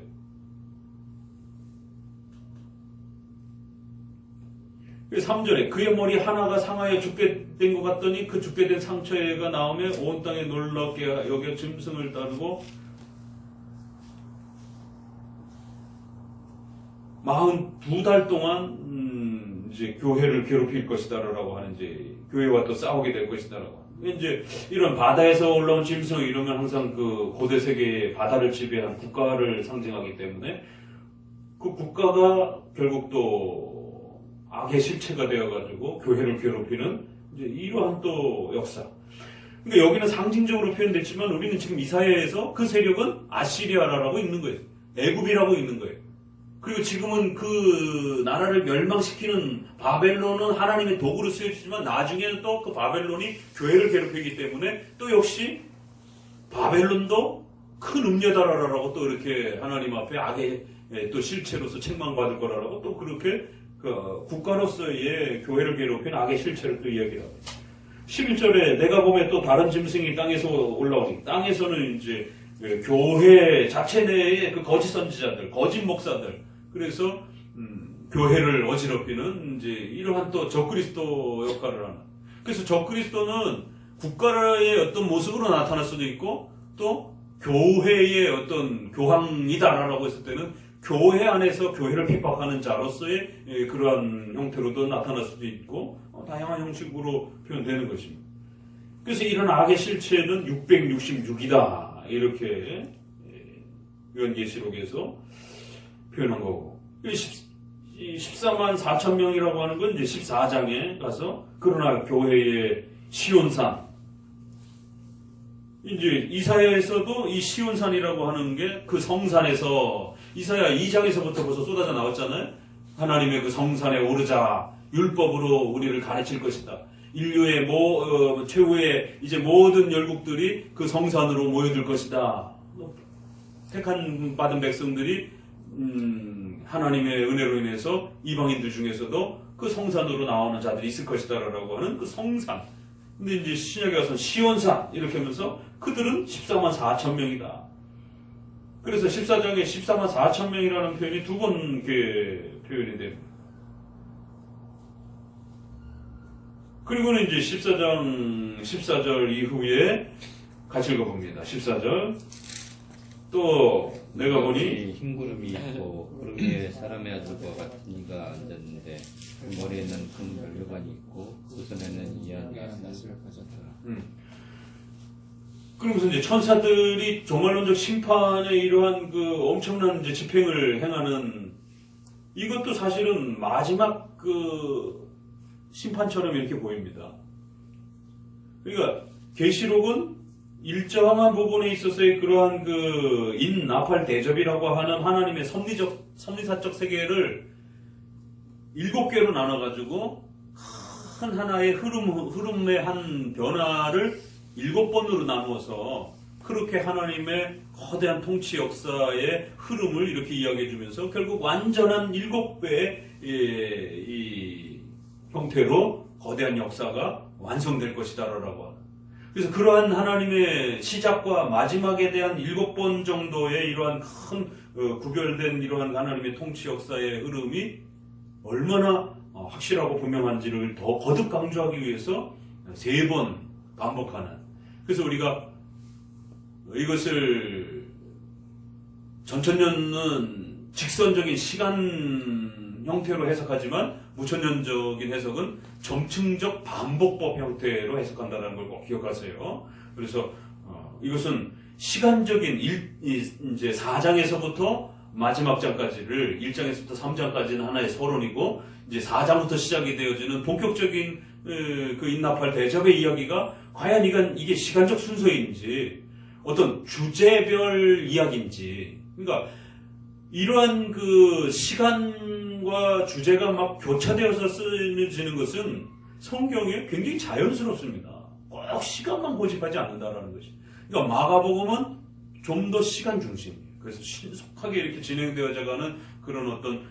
그래서 3절에 그의 머리 하나가 상하여 죽게 된 것 같더니 그 죽게 된 상처가 나오며 온 땅에 놀랍게 여겨 짐승을 따르고 42달 동안 이제 교회를 괴롭힐 것이다라고 하는 이제 교회와 또 싸우게 될 것이다라고. 이제 이런 바다에서 올라온 짐승 이러면 항상 그 고대 세계의 바다를 지배한 국가를 상징하기 때문에 그 국가가 결국 또 악의 실체가 되어가지고 교회를 괴롭히는 이제 이러한 또 역사. 그러니까 여기는 상징적으로 표현됐지만 우리는 지금 이사야에서 그 세력은 아시리아라고 있는 거예요. 애굽이라고 있는 거예요. 그리고 지금은 그 나라를 멸망시키는 바벨론은 하나님의 도구로 쓰여지지만 나중에는 또 그 바벨론이 교회를 괴롭히기 때문에 또 역시 바벨론도 큰 음녀다라라고 또 이렇게 하나님 앞에 악의 또 실체로서 책망받을 거라고 또 그렇게 그 국가로서의 교회를 괴롭힌 악의 실체를 또 이야기를 하고 11절에 내가 보면 또 다른 짐승이 땅에서 올라오니 땅에서는 이제 교회 자체 내의 그 거짓 선지자들, 거짓 목사들 그래서 교회를 어지럽히는 이제 이러한 또 적그리스도 역할을 하는. 그래서 적그리스도는 국가의 어떤 모습으로 나타날 수도 있고 또 교회의 어떤 교황이다라고 했을 때는 교회 안에서 교회를 핍박하는 자로서의 그러한 형태로도 나타날 수도 있고 다양한 형식으로 표현되는 것입니다. 그래서 이런 악의 실체는 666이다 이렇게 요한계시록에서 표현한 거고 14만 4천 명이라고 하는 건 이제 14장에 가서 그러나 교회의 시온산 이제 이사야에서도 이 시온산이라고 하는 게 그 성산에서 이사야 2장에서부터 벌써 쏟아져 나왔잖아요. 하나님의 그 성산에 오르자 율법으로 우리를 가르칠 것이다. 인류의 최후의 이제 모든 열국들이 그 성산으로 모여들 것이다. 택한 받은 백성들이 하나님의 은혜로 인해서 이방인들 중에서도 그 성산으로 나오는 자들이 있을 것이다라고 하는 그 성산. 근데 이제 신약에 와서 시온산 이렇게 하면서 그들은 14만 4천 명이다. 그래서 14장에 14만 4천 명이라는 표현이 두 번 이렇게 표현이 됩니다. 그리고는 이제 14장 14절 이후에 같이 읽어봅니다. 14절 또 내가 보니 흰 구름이 있고 구름 위에 사람의 아들과 같은 이가 앉았는데 그 머리에는 큰 면류관이 있고 그 손에는 이한 낫을 가졌더라. 그러면서 이제 천사들이 종말론적 심판의 이러한 그 엄청난 이제 집행을 행하는 이것도 사실은 마지막 그 심판처럼 이렇게 보입니다. 그러니까 계시록은 일정한 부분에 있어서의 그러한 그 인나팔 대접이라고 하는 하나님의 섭리사적 세계를 7개로 나눠가지고 큰 하나의 흐름의 한 변화를 7번으로 나누어서 그렇게 하나님의 거대한 통치 역사의 흐름을 이렇게 이야기해 주면서 결국 완전한 7배의 이 형태로 거대한 역사가 완성될 것이다라고 하는. 그래서 그러한 하나님의 시작과 마지막에 대한 7번 정도의 이러한 큰 구별된 이러한 하나님의 통치 역사의 흐름이 얼마나 확실하고 분명한지를 더 거듭 강조하기 위해서 3번 반복하는. 그래서 우리가 이것을 전천년은 직선적인 시간 형태로 해석하지만 무천년적인 해석은 점층적 반복법 형태로 해석한다는 걸 꼭 기억하세요. 그래서 이것은 시간적인 이제 4장에서부터 마지막 장까지를 1장에서부터 3장까지는 하나의 서론이고 이제 4장부터 시작이 되어지는 본격적인 그 인나팔 대접의 이야기가 과연 이게 시간적 순서인지 어떤 주제별 이야기인지 그러니까 이러한 그 시간과 주제가 막 교차되어서 쓰여지는 것은 성경에 굉장히 자연스럽습니다. 꼭 시간만 고집하지 않는다라는 것이. 그러니까 마가복음은 좀 더 시간 중심. 그래서 신속하게 이렇게 진행되어져가는 그런 어떤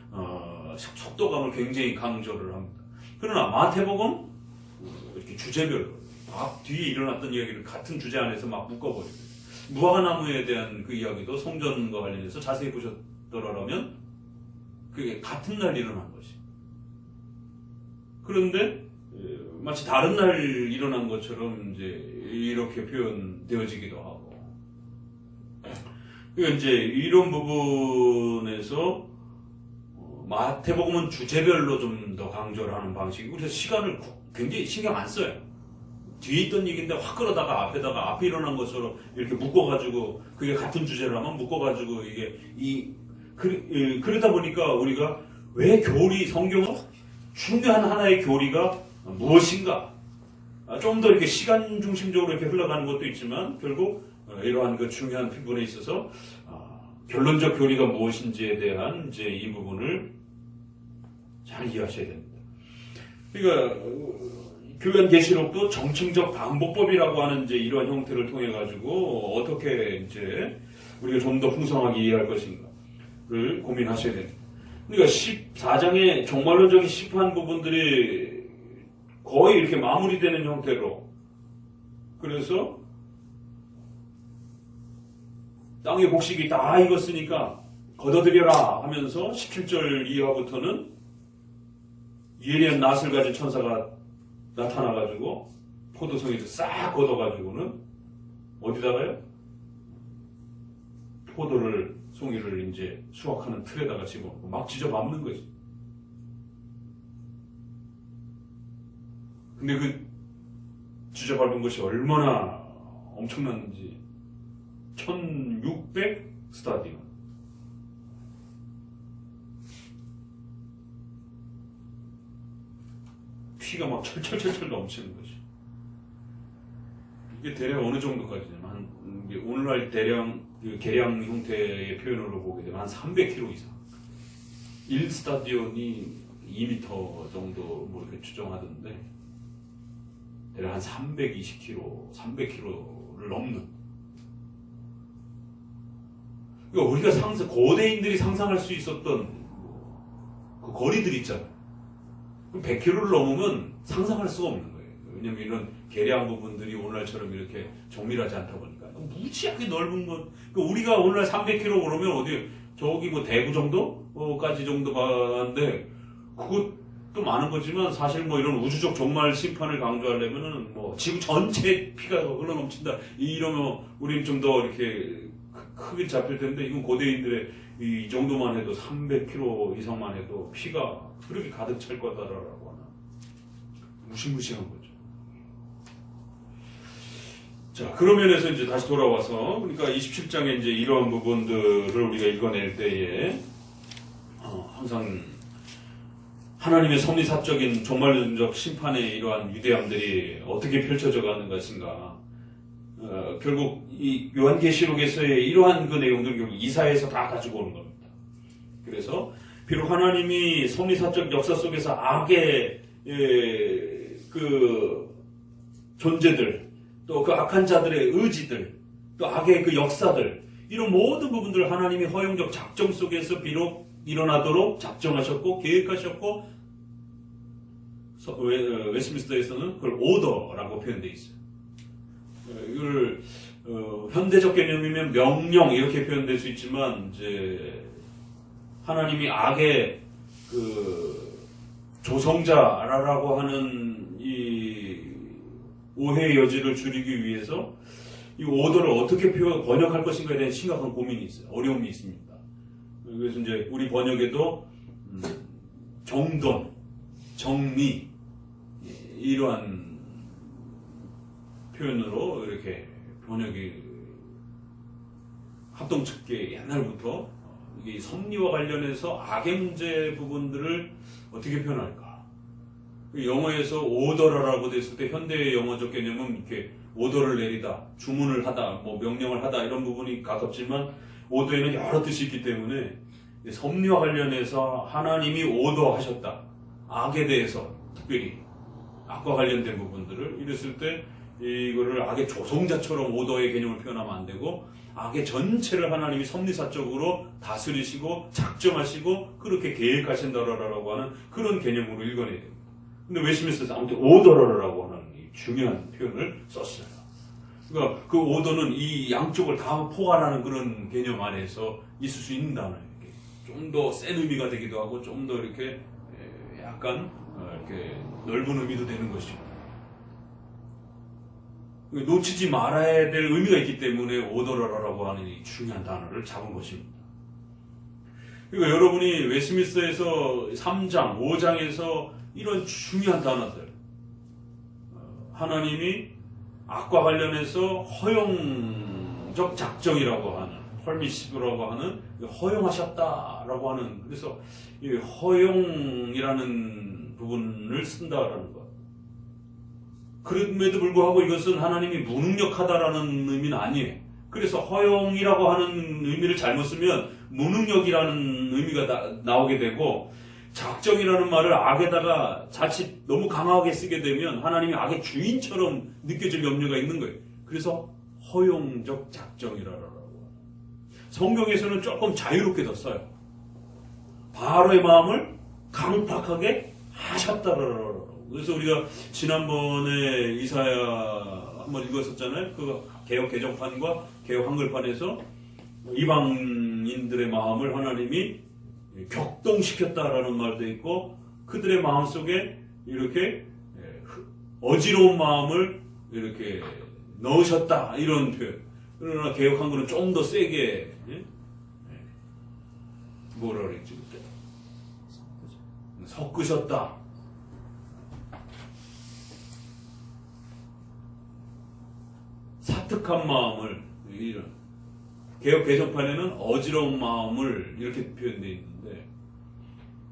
속도감을 굉장히 강조를 합니다. 그러나 마태복음 이렇게 주제별로 앞 뒤에 일어났던 이야기를 같은 주제 안에서 막 묶어버리고 무화과나무에 대한 그 이야기도 성전과 관련해서 자세히 보셨더라면 그게 같은 날 일어난 것이. 그런데 마치 다른 날 일어난 것처럼 이제 이렇게 표현되어지기도 하고. 그러니까 이제 이런 부분에서 마태복음은 주제별로 좀 더 강조를 하는 방식이고 그래서 시간을 굉장히 신경 안 써요. 뒤에 있던 얘기인데 확 끌어다가 앞에 일어난 것처럼 이렇게 묶어가지고 그게 같은 주제를 하면 묶어가지고 이게 그러다 보니까 우리가 왜 교리 성경은 중요한 하나의 교리가 무엇인가 좀 더 이렇게 시간 중심적으로 이렇게 흘러가는 것도 있지만 결국 이러한 그 중요한 부분에 있어서 결론적 교리가 무엇인지에 대한 이제 이 부분을 잘 이해하셔야 됩니다. 그러니까 교회한 계시록도 정층적 반복법이라고 하는 이제 이러한 형태를 통해 가지고 어떻게 이제 우리가 좀 더 풍성하게 이해할 것인가를 고민하셔야 됩니다. 그러니까 14장의 종말론적인 심판 부분들이 거의 이렇게 마무리되는 형태로 그래서 땅의 곡식이 다 익었으니까 걷어들여라 하면서 17절 이하부터는 예리한 낫을 가진 천사가 나타나가지고 포도송이를 싹 걷어가지고는 어디다가요? 포도를 송이를 이제 수확하는 틀에다가 집어넣고 막 찢어밟는 거지. 근데 그 찢어밟은 것이 얼마나 엄청난지 1600 스타디움. 피가 막 철철철철 넘치는 거지. 이게 대략 어느 정도까지냐면 오늘날 대량 계량 형태의 표현으로 보게 되면 한 300km 이상. 1스타디온이 2m 정도 뭐 이렇게 추정하던데 대략 한 320km, 300km를 넘는. 그러니까 우리가 고대인들이 상상할 수 있었던 그 거리들 있잖아요. 100km를 넘으면 상상할 수가 없는 거예요. 왜냐면 이런 계량 부분들이 오늘날처럼 이렇게 정밀하지 않다 보니까 무지하게 넓은 것. 그러니까 우리가 오늘날 300km 그러면 어디 저기 뭐 대구 정도까지 정도 가는데 그것도 많은 거지만 사실 뭐 이런 우주적 종말 심판을 강조하려면은 뭐 지구 전체 피가 흘러 넘친다 이러면 우리는 좀 더 이렇게 크게 잡힐 텐데 이건 고대인들의 이 정도만 해도 300km 이상만 해도 피가 그렇게 가득 찰 거다라고 하는 무시무시한 거죠. 자, 그런 면에서 이제 다시 돌아와서 그러니까 27장에 이제 이러한 부분들을 우리가 읽어낼 때에 항상 하나님의 섭리사적인 종말론적 심판의 이러한 위대함들이 어떻게 펼쳐져 가는 것인가. 결국 이 요한계시록에서의 이러한 그 내용들을 결국 이사야에서 다 가지고 오는 겁니다. 그래서 비록 하나님이 섭리사적 역사 속에서 악의 그 존재들 또 그 악한 자들의 의지들 또 악의 그 역사들 이런 모든 부분들을 하나님이 허용적 작정 속에서 비록 일어나도록 작정하셨고 계획하셨고 웨스트민스터에서는 그걸 오더라고 표현되어 있어요. 이걸 현대적 개념이면 명령 이렇게 표현될 수 있지만 이제 하나님이 악의 그 조성자라고 하는 이 오해의 여지를 줄이기 위해서 이 오더를 어떻게 번역할 것인가에 대한 심각한 고민이 있어요. 어려움이 있습니다. 그래서 이제 우리 번역에도 정돈, 정리 이러한 표현으로 이렇게 번역이 합동측계 옛날부터 이게 섭리와 관련해서 악의 문제 부분들을 어떻게 표현할까? 영어에서 오더라라고 됐을 때 현대의 영어적 개념은 이렇게 오더를 내리다, 주문을 하다, 뭐 명령을 하다 이런 부분이 가깝지만 오더에는 여러 뜻이 있기 때문에 섭리와 관련해서 하나님이 오더하셨다. 악에 대해서 특별히 악과 관련된 부분들을 이랬을 때 이거를 악의 조성자처럼 오더의 개념을 표현하면 안 되고 악의 전체를 하나님이 섭리사적으로 다스리시고 작정하시고 그렇게 계획하신다라고 하는 그런 개념으로 읽어내야 됩니다. 근데 웨스트민스터에서 아무튼 오더라라고 하는 이 중요한 표현을 썼어요. 그러니까 그 오더는 이 양쪽을 다 포괄하는 그런 개념 안에서 있을 수 있는 단어예요. 좀 더 센 의미가 되기도 하고 좀 더 이렇게 약간 이렇게 넓은 의미도 되는 것이고 놓치지 말아야 될 의미가 있기 때문에 오더라라고 하는 이 중요한 단어를 잡은 것입니다. 그러니까 여러분이 웨스트민스터에서 3장, 5장에서 이런 중요한 단어들 하나님이 악과 관련해서 허용적 작정이라고 하는 펄미시브라고 하는 허용하셨다라고 하는 그래서 이 허용이라는 부분을 쓴다라는 것. 그럼에도 불구하고 이것은 하나님이 무능력하다라는 의미는 아니에요. 그래서 허용이라고 하는 의미를 잘못 쓰면 무능력이라는 의미가 나오게 되고 작정이라는 말을 악에다가 자칫 너무 강하게 쓰게 되면 하나님이 악의 주인처럼 느껴질 염려가 있는 거예요. 그래서 허용적 작정이라고. 성경에서는 조금 자유롭게 더 써요. 바로의 마음을 강팍하게 하셨다라고. 그래서 우리가 지난번에 이사야 한번 읽었었잖아요. 그 개역 개정판과 개역 한글판에서 이방인들의 마음을 하나님이 격동시켰다라는 말도 있고 그들의 마음 속에 이렇게 어지러운 마음을 이렇게 넣으셨다 이런 표현. 그러나 개역 한글은 좀 더 세게 뭐라 그랬지 그때 섞으셨다. 사특한 마음을 이런 개역 개정판에는 어지러운 마음을 이렇게 표현되어 있는데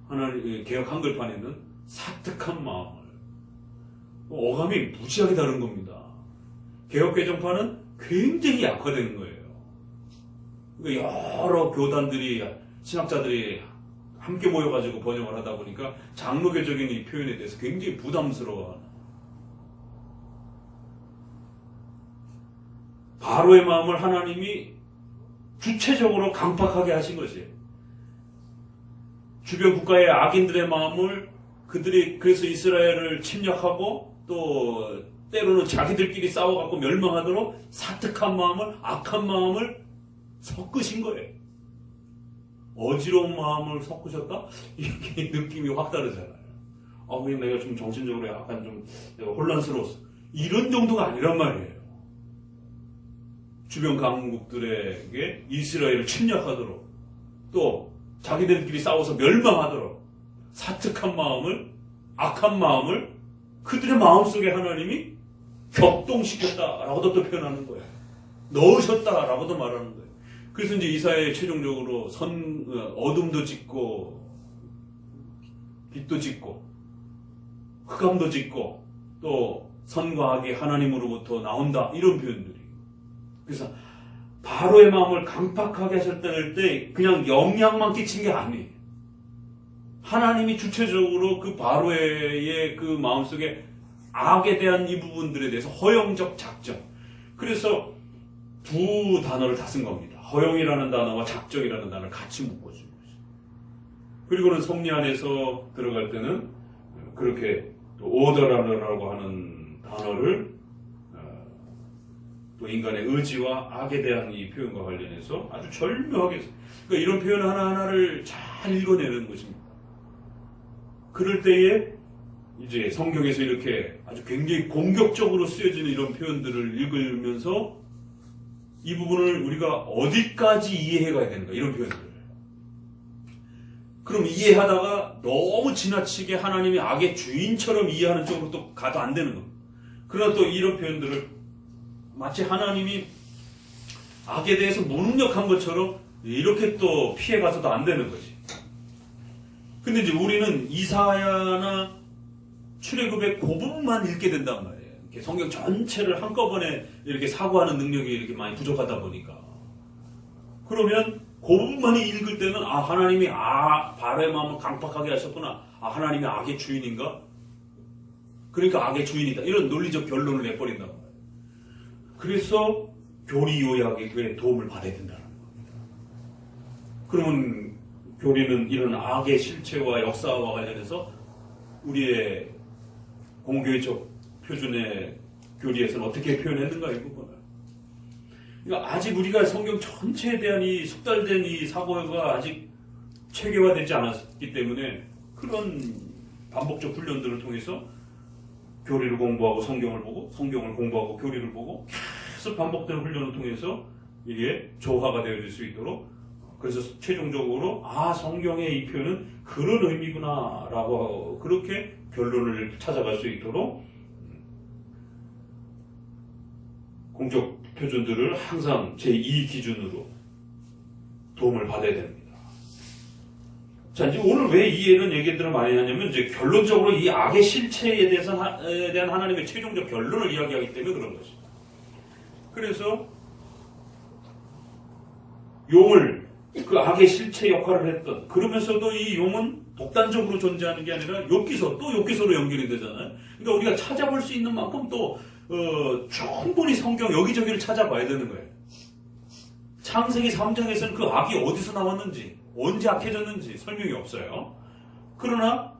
하나님 개역 한글판에는 사특한 마음을 어감이 무지하게 다른 겁니다. 개역 개정판은 굉장히 약화되는 거예요. 그러니까 여러 교단들이 신학자들이 함께 모여가지고 번역을 하다 보니까 장로교적인 이 표현에 대해서 굉장히 부담스러워하는 바로의 마음을 하나님이 주체적으로 강팍하게 하신 것이에요. 주변 국가의 악인들의 마음을 그들이 그래서 이스라엘을 침략하고 또 때로는 자기들끼리 싸워갖고 멸망하도록 사특한 마음을, 악한 마음을 섞으신 거예요. 어지러운 마음을 섞으셨다? 이게 느낌이 확 다르잖아요. 왜 내가 좀 정신적으로 약간 좀 내가 혼란스러웠어. 이런 정도가 아니란 말이에요. 주변 강국들에게 이스라엘을 침략하도록 또 자기들끼리 싸워서 멸망하도록 사특한 마음을, 악한 마음을 그들의 마음속에 하나님이 격동시켰다라고도 또 표현하는 거예요. 넣으셨다라고도 말하는 거예요. 그래서 이제 이사야에 최종적으로 어둠도 짓고 빛도 짓고 흑암도 짓고 또 선과 악이 하나님으로부터 나온다 이런 표현들이. 그래서 바로의 마음을 강팍하게 하셨다는 때 그냥 영향만 끼친 게 아니에요. 하나님이 주체적으로 그 바로의 그 마음속에 악에 대한 이 부분들에 대해서 허용적 작정. 그래서 두 단어를 다 쓴 겁니다. 허용이라는 단어와 작정이라는 단어를 같이 묶어준 거죠. 그리고는 성리 안에서 들어갈 때는 그렇게 또 오더라고 하는 단어를 또 인간의 의지와 악에 대한 이 표현과 관련해서 아주 절묘하게 그러니까 이런 표현 하나하나를 잘 읽어내는 것입니다. 그럴 때에 이제 성경에서 이렇게 아주 굉장히 공격적으로 쓰여지는 이런 표현들을 읽으면서 이 부분을 우리가 어디까지 이해해 가야 되는가 이런 표현들을. 그럼 이해하다가 너무 지나치게 하나님이 악의 주인처럼 이해하는 쪽으로 또 가도 안 되는 겁니다. 그러나 또 이런 표현들을 마치 하나님이 악에 대해서 무능력한 것처럼 이렇게 또 피해가서도 안 되는 거지. 근데 이제 우리는 이사야나 출애굽의 그 부분만 읽게 된단 말이에요. 이렇게 성경 전체를 한꺼번에 이렇게 사고하는 능력이 이렇게 많이 부족하다 보니까. 그러면 그 부분만 읽을 때는 하나님이 바로의 마음을 강팍하게 하셨구나. 하나님이 악의 주인인가? 그러니까 악의 주인이다. 이런 논리적 결론을 내버린단 말이에요. 그래서 교리 요약의 도움을 받아야 된다는 겁니다. 그러면 교리는 이런 악의 실체와 역사와 관련해서 우리의 공교회적 표준의 교리에서는 어떻게 표현했는가 이 부분을. 그러니까 아직 우리가 성경 전체에 대한 이 숙달된 이 사고가 아직 체계화되지 않았기 때문에 그런 반복적 훈련들을 통해서 교리를 공부하고 성경을 보고 성경을 공부하고 교리를 보고 계속 반복되는 훈련을 통해서 이게 조화가 되어질 수 있도록 그래서 최종적으로 성경의 이 표현은 그런 의미구나 라고 그렇게 결론을 찾아갈 수 있도록 공적 표준들을 항상 제2 기준으로 도움을 받아야 됩니다. 자, 이제 오늘 왜 이런 얘기들을 많이 하냐면 이제 결론적으로 이 악의 실체에 대한 하나님의 최종적 결론을 이야기하기 때문에 그런 것입니다. 그래서 용을 그 악의 실체 역할을 했던 그러면서도 이 용은 독단적으로 존재하는 게 아니라 욥기서로 연결이 되잖아요. 그러니까 우리가 찾아볼 수 있는 만큼 또 충분히 성경 여기저기를 찾아봐야 되는 거예요. 창세기 3장에서는 그 악이 어디서 나왔는지 언제 악해졌는지 설명이 없어요. 그러나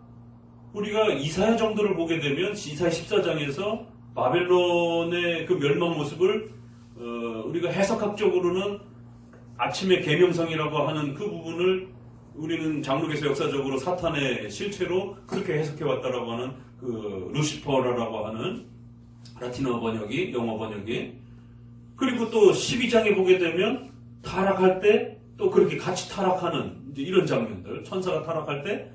우리가 이사야 정도를 보게 되면 이사야 14장에서 바벨론의 그 멸망 모습을 우리가 해석학적으로는 아침의 계명성이라고 하는 그 부분을 우리는 장로교에서 역사적으로 사탄의 실체로 그렇게 해석해왔다라고 하는 그 루시퍼라고 하는 라틴어 번역이, 영어 번역이. 그리고 또 12장에 보게 되면 타락할 때 또 그렇게 같이 타락하는 이제 이런 장면들. 천사가 타락할 때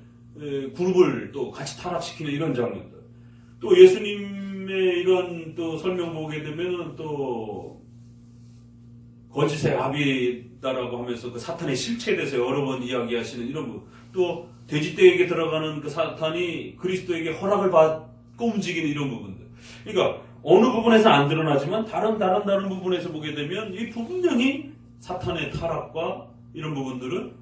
그룹을 또 같이 타락시키는 이런 장면들. 또 예수님의 이런 또 설명 보게 되면 또 거짓의 아비다라고 하면서 그 사탄의 실체에 대해서 여러 번 이야기하시는 이런 부분. 또 돼지떼에게 들어가는 그 사탄이 그리스도에게 허락을 받고 움직이는 이런 부분들. 그러니까 어느 부분에서 안 드러나지만 다른 부분에서 보게 되면 이 분명히 사탄의 타락과 이런 부분들은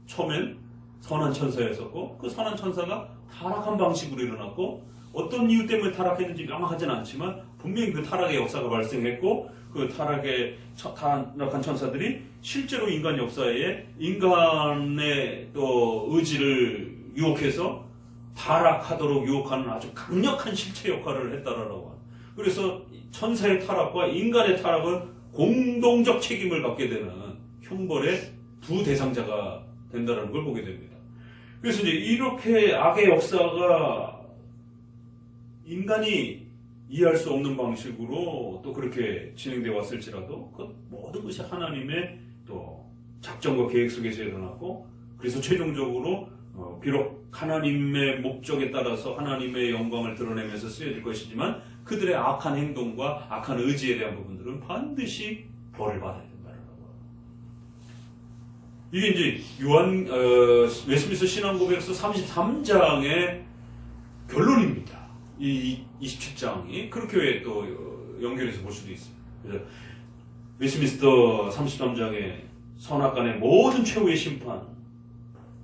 처음엔 선한 천사였었고 그 선한 천사가 타락한 방식으로 일어났고 어떤 이유 때문에 타락했는지 명확하지는 않지만 분명히 그 타락의 역사가 발생했고 그 타락한 천사들이 실제로 인간 역사에 인간의 또 의지를 유혹해서 타락하도록 유혹하는 아주 강력한 실체 역할을 했다라고 합니다. 그래서 천사의 타락과 인간의 타락은 공동적 책임을 갖게 되는 형벌의 두 대상자가 된다는 걸 보게 됩니다. 그래서 이제 이렇게 악의 역사가 인간이 이해할 수 없는 방식으로 또 그렇게 진행되어 왔을지라도 그 모든 것이 하나님의 또 작전과 계획 속에서 일어났고 그래서 최종적으로 비록 하나님의 목적에 따라서 하나님의 영광을 드러내면서 쓰여질 것이지만 그들의 악한 행동과 악한 의지에 대한 부분들은 반드시 벌을 받아야 된다는 거. 이게 이제 웨스민스터 신앙고백서 33장의 결론입니다. 이 27장이 그렇게 또 연결해서 볼 수도 있어요. 그래서 웨스민스터 33장의 선악간의 모든 최후의 심판,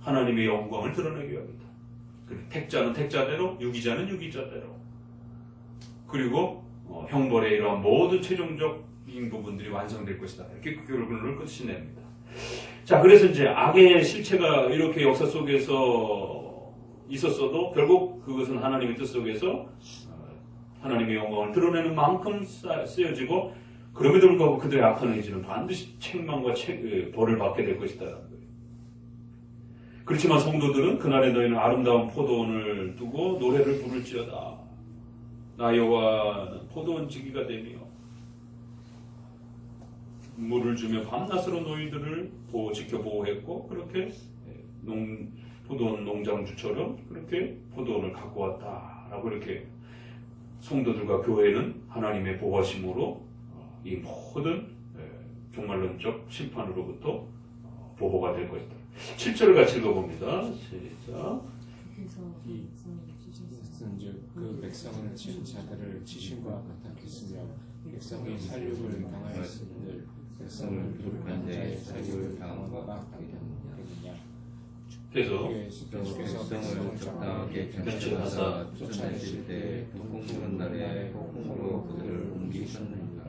하나님의 영광을 드러내기 위함이다. 택자는 택자대로, 유기자는 유기자대로. 그리고 형벌의 이러한 모든 최종적인 부분들이 완성될 것이다. 이렇게 결론을 끝내냅니다. 자, 그래서 이제 악의 실체가 이렇게 역사 속에서 있었어도 결국 그것은 하나님의 뜻 속에서 하나님의 영광을 드러내는 만큼 쓰여지고 그럼에도 불구하고 그들의 악한 의지는 반드시 책망과 벌을 받게 될 것이다. 그렇지만 성도들은 그날에 너희는 아름다운 포도원을 두고 노래를 부를지어다. 나 여호와는 포도원 지기가 되며 물을 주며 밤낮으로 너희들을 지켜보호했고 그렇게 포도원 농장주처럼 그렇게 포도원을 갖고 왔다라고 이렇게 성도들과 교회는 하나님의 보호하심으로 이 모든 종말론적 심판으로부터 보호가 될 것이다. 7절을 같이 읽어봅니다. 시작. 이것은즉 그 백성을 친 자들을 치심과 같았겠으며 백성이 살육을 당하였음들 백성을 교육한 자의 살육을 당함과 같겠느냐. 그래서 백성을 적당하게 견책하사 쫓아내실 때 통곡하는 날에 폭풍으로 그들을 옮기셨느니라.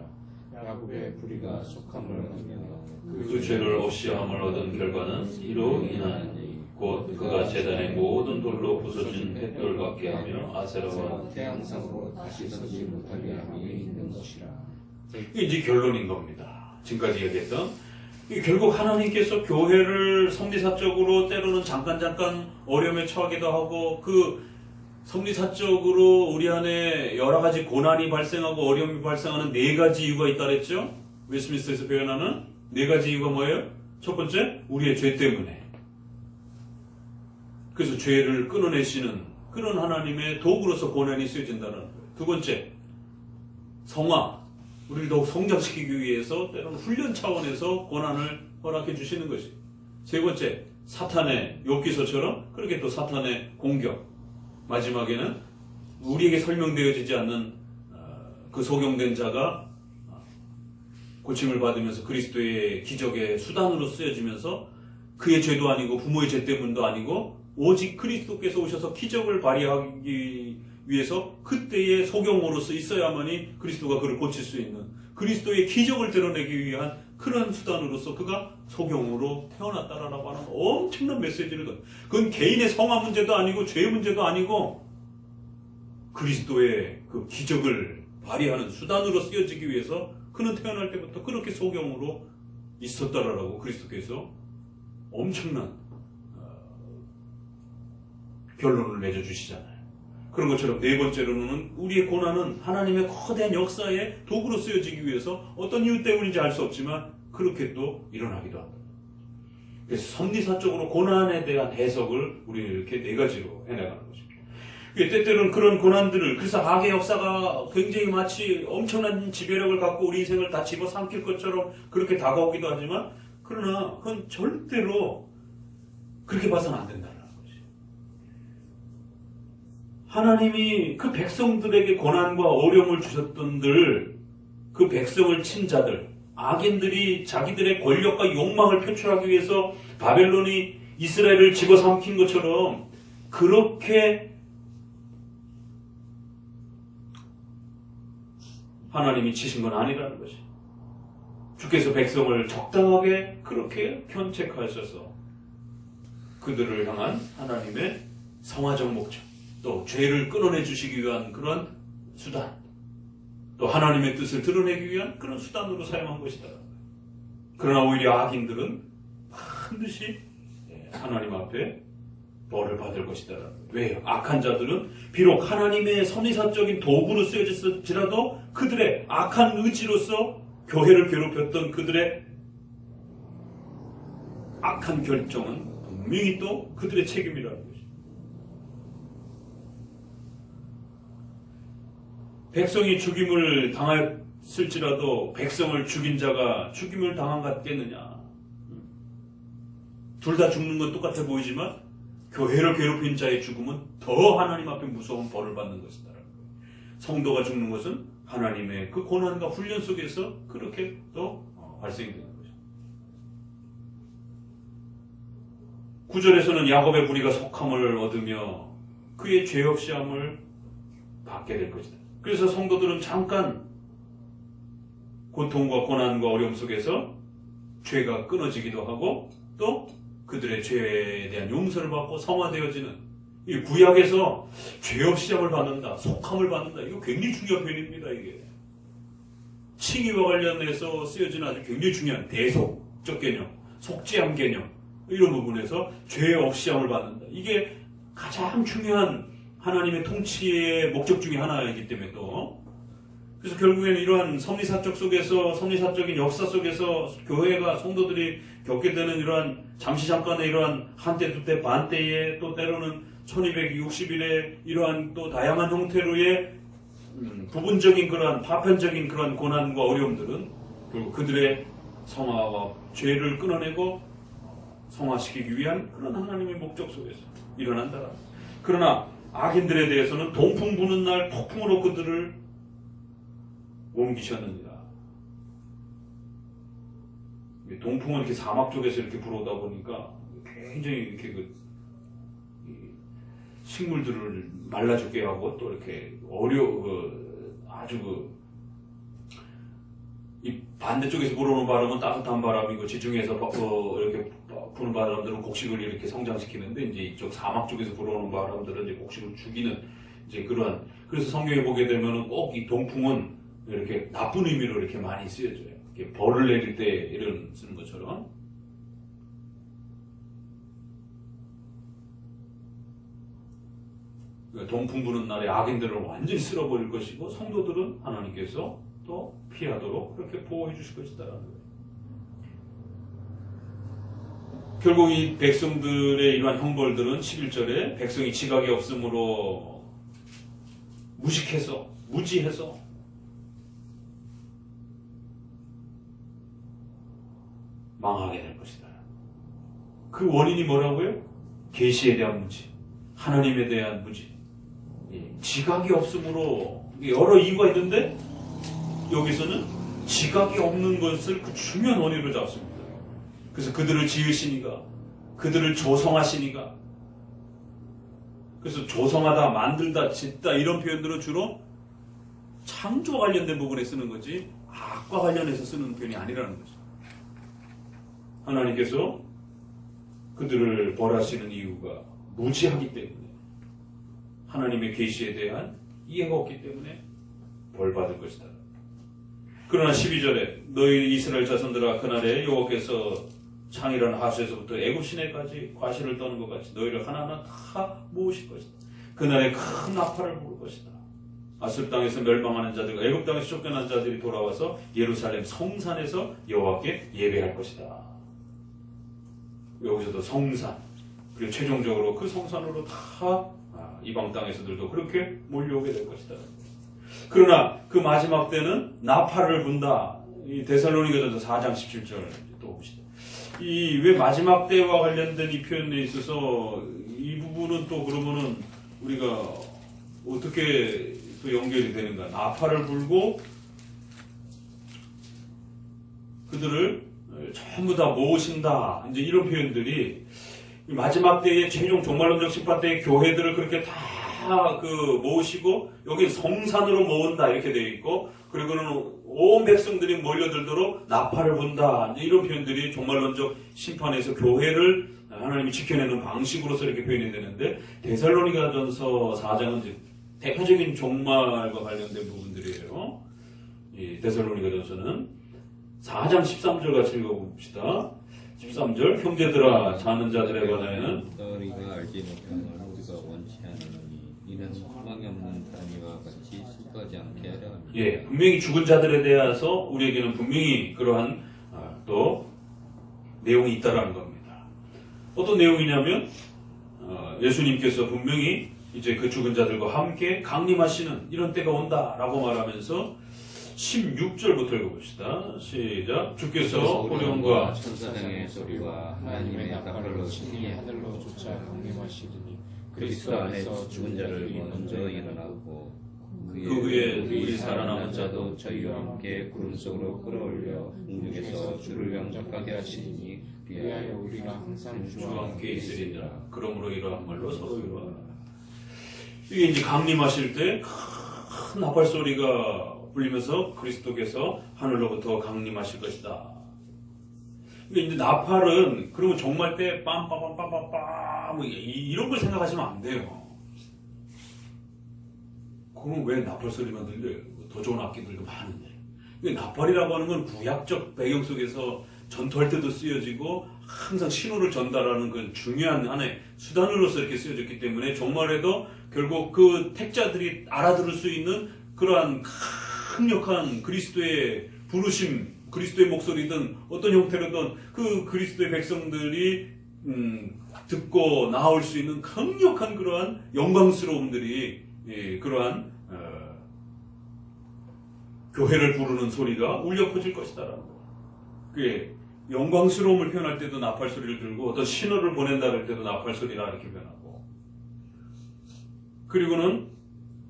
야곱의 불의가 속함을 얻으며 그 죄를 없이 함을 얻은 결과는 이로 인하니 곧 그가 제단의 모든 돌로 부서진 햇돌 같게 하며 아세라와 태양상으로 다시 서지 못하게 함이 있는 것이라. 이게 이제 결론인 겁니다. 지금까지 얘기했던 결국 하나님께서 교회를 성리사적으로 때로는 잠깐 어려움에 처하기도 하고 그 성리사적으로 우리 안에 여러 가지 고난이 발생하고 어려움이 발생하는 네 가지 이유가 있다 그랬죠? 웨스민스터에서 표현하는 네 가지 이유가 뭐예요? 첫 번째, 우리의 죄 때문에. 그래서 죄를 끊어내시는 그런 하나님의 도구로서 고난이 쓰여진다는 거예요. 두 번째, 성화. 우리를 더욱 성장시키기 위해서 때로는 훈련 차원에서 고난을 허락해 주시는 것이. 세 번째, 사탄의 욥기서처럼 그렇게 또 사탄의 공격. 마지막에는 우리에게 설명되어지지 않는 그 소경된 자가 고침을 받으면서 그리스도의 기적의 수단으로 쓰여지면서 그의 죄도 아니고 부모의 죄 때문도 아니고 오직 그리스도께서 오셔서 기적을 발휘하기 위해서 그때의 소경으로서 있어야만이 그리스도가 그를 고칠 수 있는 그리스도의 기적을 드러내기 위한 그런 수단으로서 그가 소경으로 태어났다라고 하는 엄청난 메시지를 그건 개인의 성화 문제도 아니고 죄 문제도 아니고 그리스도의 그 기적을 발휘하는 수단으로 쓰여지기 위해서 그는 태어날 때부터 그렇게 소경으로 있었다라고 그리스도께서 엄청난 결론을 맺어주시잖아요. 그런 것처럼 네 번째로는 우리의 고난은 하나님의 거대한 역사의 도구로 쓰여지기 위해서 어떤 이유 때문인지 알 수 없지만 그렇게 또 일어나기도 한다. 그래서 섭리사적으로 고난에 대한 해석을 우리는 이렇게 네 가지로 해나가는 것입니다. 때때로는 그런 고난들을 그래서 악의 역사가 굉장히 마치 엄청난 지배력을 갖고 우리 인생을 다 집어삼킬 것처럼 그렇게 다가오기도 하지만 그러나 그건 절대로 그렇게 봐서는 안 된다는 거지. 하나님이 그 백성들에게 고난과 어려움을 주셨던들 그 백성을 친 자들 악인들이 자기들의 권력과 욕망을 표출하기 위해서 바벨론이 이스라엘을 집어삼킨 것처럼 그렇게 하나님이 치신 건 아니라는 것이. 주께서 백성을 적당하게 그렇게 견책하셔서 그들을 향한 하나님의 성화적 목적, 또 죄를 끊어내 주시기 위한 그런 수단, 또 하나님의 뜻을 드러내기 위한 그런 수단으로 사용한 것이다. 그러나 오히려 악인들은 반드시 하나님 앞에 벌을 받을 것이다. 왜요? 악한 자들은 비록 하나님의 선의사적인 도구로 쓰여질지라도 그들의 악한 의지로서 교회를 괴롭혔던 그들의 악한 결정은 분명히 또 그들의 책임이라는 것입니다. 백성이 죽임을 당했을지라도 백성을 죽인 자가 죽임을 당한 것 같겠느냐. 둘 다 죽는 건 똑같아 보이지만 교회를 괴롭힌 자의 죽음은 더 하나님 앞에 무서운 벌을 받는 것이다. 성도가 죽는 것은 하나님의 그 고난과 훈련 속에서 그렇게 또 발생되는 거죠. 9절에서는 야곱의 무리가 속함을 얻으며 그의 죄 없이 함을 받게 될 것이다. 그래서 성도들은 잠깐 고통과 고난과 어려움 속에서 죄가 끊어지기도 하고 또 그들의 죄에 대한 용서를 받고 성화되어지는, 이 구약에서 죄 없이 함을 받는다, 속함을 받는다, 이거 굉장히 중요한 표현입니다. 이게 칭의와 관련해서 쓰여지는 아주 굉장히 중요한 대속적 개념, 속죄함 개념, 이런 부분에서 죄 없이 함을 받는다. 이게 가장 중요한 하나님의 통치의 목적 중에 하나이기 때문에 또 그래서 결국에는 이러한 섭리사적 속에서, 섭리사적인 역사 속에서 교회가, 성도들이 겪게 되는 이러한 잠시 잠깐의 이러한 한때, 두때, 반때에 또 때로는 1260일의 이러한 또 다양한 형태로의 부분적인 그러한 파편적인 그러한 고난과 어려움들은 결국 그들의 성화와 죄를 끊어내고 성화시키기 위한 그런 하나님의 목적 속에서 일어난다. 그러나 악인들에 대해서는 동풍 부는 날 폭풍으로 그들을 옮기셨느니라. 동풍은 이렇게 사막 쪽에서 이렇게 불어오다 보니까 굉장히 이렇게 식물들을 말라 죽게 하고 또 이렇게 아주 이 반대쪽에서 불어오는 바람은 따뜻한 바람이고 지중해에서 이렇게 부는 바람들은 곡식을 이렇게 성장시키는데 이제 이쪽 사막 쪽에서 불어오는 바람들은 이제 곡식을 죽이는 이제 그러한, 그래서 성경에 보게 되면은 꼭 이 동풍은 이렇게 나쁜 의미로 이렇게 많이 쓰여져요. 이렇게 벌을 내릴 때 이런 쓰는 것처럼. 동풍 부는 날에 악인들을 완전히 쓸어버릴 것이고 성도들은 하나님께서 또 피하도록 그렇게 보호해 주실 것이다. 결국 이 백성들의 이러한 형벌들은 11절에 백성이 지각이 없으므로 무식해서, 무지해서 망하게 될 것이다. 그 원인이 뭐라고요? 계시에 대한 무지, 하나님에 대한 무지, 지각이 없으므로, 여러 이유가 있는데 여기서는 지각이 없는 것을 그 중요한 원인으로 잡습니다. 그래서 그들을 지으시니가, 그들을 조성하시니가, 그래서 조성하다, 만들다, 짓다 이런 표현들은 주로 창조와 관련된 부분에 쓰는 거지 악과 관련해서 쓰는 표현이 아니라는 거죠. 하나님께서 그들을 벌하시는 이유가 무지하기 때문에, 하나님의 계시에 대한 이해가 없기 때문에 벌받을 것이다. 그러나 12절에 너희 이스라엘 자손들아 그날에 여호와께서 창이라는 하수에서부터 애굽 시내까지 과실을 떠는 것 같이 너희를 하나하나 다 모으실 것이다. 그날에 큰 나팔을 부를 것이다. 아수르 땅에서 멸망하는 자들과 애굽 땅에서 쫓겨난 자들이 돌아와서 예루살렘 성산에서 여호와께 예배할 것이다. 여기서도 성산, 그리고 최종적으로 그 성산으로 다 이방 땅에서들도 그렇게 몰려오게 될 것이다. 그러나 그 마지막 때는 나팔을 분다. 이 데살로니가전서 4장 17절 또 봅시다. 이 왜 마지막 때와 관련된 이 표현에 있어서 이 부분은 또 그러면은 우리가 어떻게 또 연결이 되는가? 나팔을 불고 그들을 전부 다 모으신다. 이제 이런 표현들이 마지막 때의 최종 종말론적 심판 때의 교회들을 그렇게 다 모으시고 여기 성산으로 모은다 이렇게 되어 있고, 그리고는 온 백성들이 몰려들도록 나팔을 분다. 이제 이런 표현들이 종말론적 심판에서 교회를 하나님이 지켜내는 방식으로서 이렇게 표현이 되는데 데살로니가전서 4장은 이제 대표적인 종말과 관련된 부분들이에요. 이 데살로니가전서는 4장 13절 같이 읽어봅시다. 13절 형제들아 자는 자들에 관하여는 너희가 알지 못함을 우리가 원치 않으니 이는 소망이 없는 단위와 같이 슬퍼하지 않게 하려 합니다. 예, 분명히 죽은 자들에 대해서 우리에게는 분명히 그러한 또 내용이 있다라는 겁니다. 어떤 내용이냐면 예수님께서 분명히 이제 그 죽은 자들과 함께 강림하시는 이런 때가 온다라고 말하면서 16절부터 읽어봅시다. 시작. 주께서 호령과 천사장의 소리와 하나님의 나팔로 친히 하늘로 쫓아 강림하시리니 그리스도 안에서 죽은 자를 먼저 일어나고 그 후에 우리 살아남은 자도 저희와 함께 구름 속으로 끌어올려 공중에서 주를 영접하게 하시니 위하여 우리가 항상 주와 함께 있으리라. 그러므로 이러한 말로 서로 위로하라. 이게 이제 강림하실 때 큰 나팔 소리가 울리면서 그리스도께서 하늘로부터 강림하실 것이다. 근데 이제 나팔은 그러면 정말 때 빰빰빰빰빰빰 뭐 이런 걸 생각하시면 안 돼요. 그럼 왜 나팔 소리만 들려요? 더 좋은 악기들도 많은데. 나팔이라고 하는 건 구약적 배경 속에서 전투할 때도 쓰여지고 항상 신호를 전달하는 그 중요한 하나의 수단으로서 이렇게 쓰여졌기 때문에 정말에도 결국 그 택자들이 알아들을 수 있는 그러한 강력한 그리스도의 부르심, 그리스도의 목소리든 어떤 형태로든 그 그리스도의 백성들이 듣고 나올 수 있는 강력한 그러한 영광스러움들이 그러한 교회를 부르는 소리가 울려 퍼질 것이다라는 거. 그게 영광스러움을 표현할 때도 나팔 소리를 들고 어떤 신호를 보낸다 할 때도 나팔 소리라 이렇게 표현하고 그리고는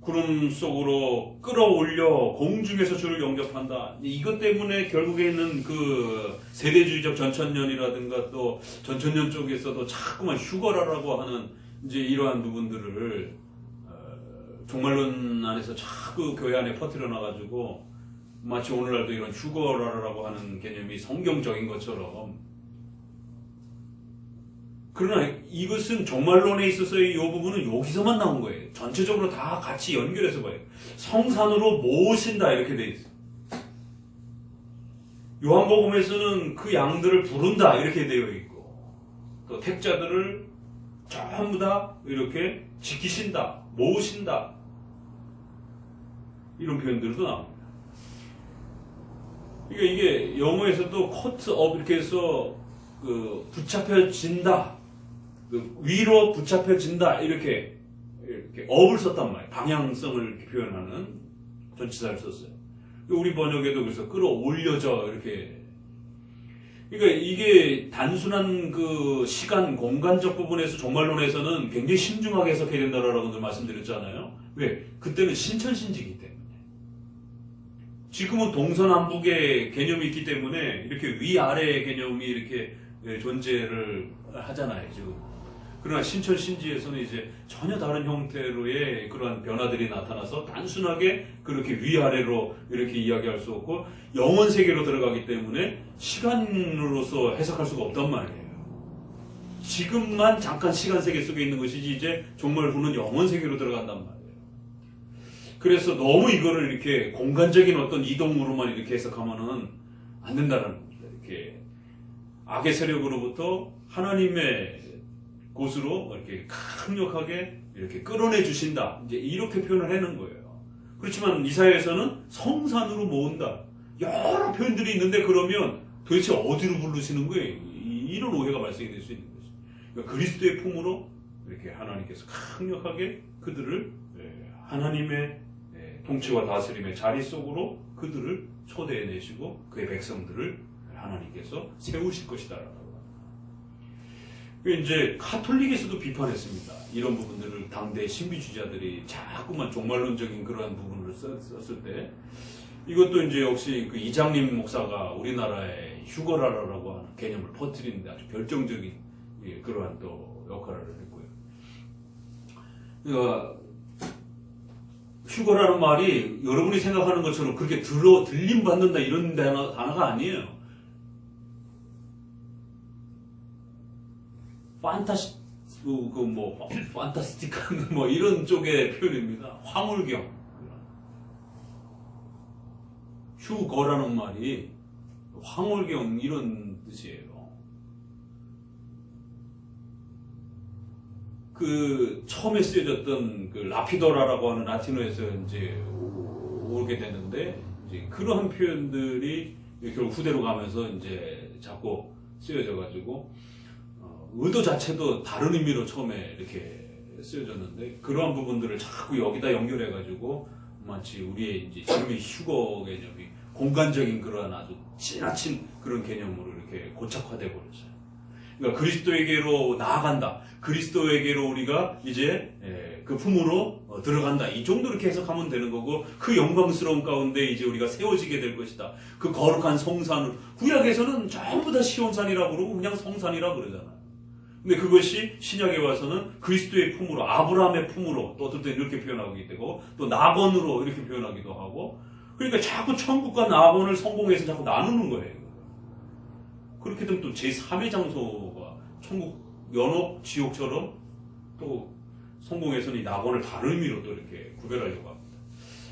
구름 속으로 끌어올려 공중에서 주를 영접한다. 이것 때문에 결국에는 그 세대주의적 전천년이라든가 또 전천년 쪽에서도 자꾸만 휴거라라고 하는 이제 이러한 부분들을 종말론 안에서 자꾸 교회 안에 퍼뜨려 놔가지고 마치 오늘날도 이런 휴거라라고 하는 개념이 성경적인 것처럼 그러나 이것은 종말론에 있어서의 이 부분은 여기서만 나온 거예요. 전체적으로 다 같이 연결해서 봐요. 성산으로 모으신다 이렇게 돼 있어요. 요한복음에서는 그 양들을 부른다 이렇게 되어 있고 또 택자들을 전부 다 이렇게 지키신다, 모으신다 이런 표현들도 나옵니다. 그러니까 이게 영어에서도 caught 이렇게 해서 그 붙잡혀진다. 그 위로 붙잡혀진다 이렇게 업을 썼단 말이에요. 방향성을 이렇게 표현하는 전치사를 썼어요. 우리 번역에도 그래서 끌어올려져 이렇게. 그러니까 이게 단순한 그 시간 공간적 부분에서 종말론에서는 굉장히 신중하게 해석해야 된다라고 말씀드렸잖아요. 왜? 그때는 신천신지이기 때문에. 지금은 동서남북의 개념이 있기 때문에 이렇게 위아래의 개념이 이렇게 존재를 하잖아요, 지금. 그러나 신천신지에서는 이제 전혀 다른 형태로의 그러한 변화들이 나타나서 단순하게 그렇게 위아래로 이렇게 이야기할 수 없고 영원 세계로 들어가기 때문에 시간으로서 해석할 수가 없단 말이에요. 지금만 잠깐 시간 세계 속에 있는 것이지 이제 정말 후는 영원 세계로 들어간단 말이에요. 그래서 너무 이거를 이렇게 공간적인 어떤 이동으로만 이렇게 해석하면은 안 된다는 겁니다. 이렇게 악의 세력으로부터 하나님의 곳으로 이렇게 강력하게 이렇게 끌어내 주신다. 이제 이렇게 표현을 하는 거예요. 그렇지만 이사야에서는 성산으로 모은다. 여러 표현들이 있는데 그러면 도대체 어디로 부르시는 거예요? 이런 오해가 발생이 될 수 있는 거죠. 그러니까 그리스도의 품으로 이렇게 하나님께서 강력하게 그들을 하나님의 통치와 다스림의 자리 속으로 그들을 초대해내시고 그의 백성들을 하나님께서 세우실 것이다. 이제 카톨릭에서도 비판했습니다. 이런 부분들을 당대 신비주의자들이 자꾸만 종말론적인 그러한 부분을 썼을 때 이것도 이제 역시 그 이장림 목사가 우리나라의 휴거라라고 하는 개념을 퍼뜨리는데 아주 결정적인 그러한 또 역할을 했고요. 그러니까 휴거라는 말이 여러분이 생각하는 것처럼 그렇게 들림 받는다 이런 단어가 아니에요. 판타스틱한 뭐 이런 쪽의 표현입니다. 화물경. 휴거라는 말이 화물경 이런 뜻이에요. 그 처음에 쓰여졌던 그 라피도라라고 하는 라틴어에서 이제 오게 되는데 이제 그러한 표현들이 결국 후대로 가면서 이제 자꾸 쓰여져 가지고 의도 자체도 다른 의미로 처음에 이렇게 쓰여졌는데 그러한 부분들을 자꾸 여기다 연결해 가지고 마치 우리의 이제 지금의 휴거 개념이 공간적인 그러한 아주 지나친 그런 개념으로 이렇게 고착화돼 버렸어요. 그러니까 그리스도에게로 나아간다. 그리스도에게로 우리가 이제 그 품으로 들어간다. 이 정도 이렇게 해석하면 되는 거고 그 영광스러운 가운데 이제 우리가 세워지게 될 것이다. 그 거룩한 성산을 구약에서는 전부 다 시온산이라고 그러고 그냥 성산이라고 그러잖아요. 근데 그것이 신약에 와서는 그리스도의 품으로 아브라함의 품으로 또 어떨 때 이렇게 표현하기도 되고 또 나번으로 이렇게 표현하기도 하고 그러니까 자꾸 천국과 나번을 성공해서 자꾸 나누는 거예요. 그렇게 되면 또 제3의 장소가 천국, 연옥, 지옥처럼 또 성공에서는 이 낙원을 다른 의미로 또 이렇게 구별하려고 합니다.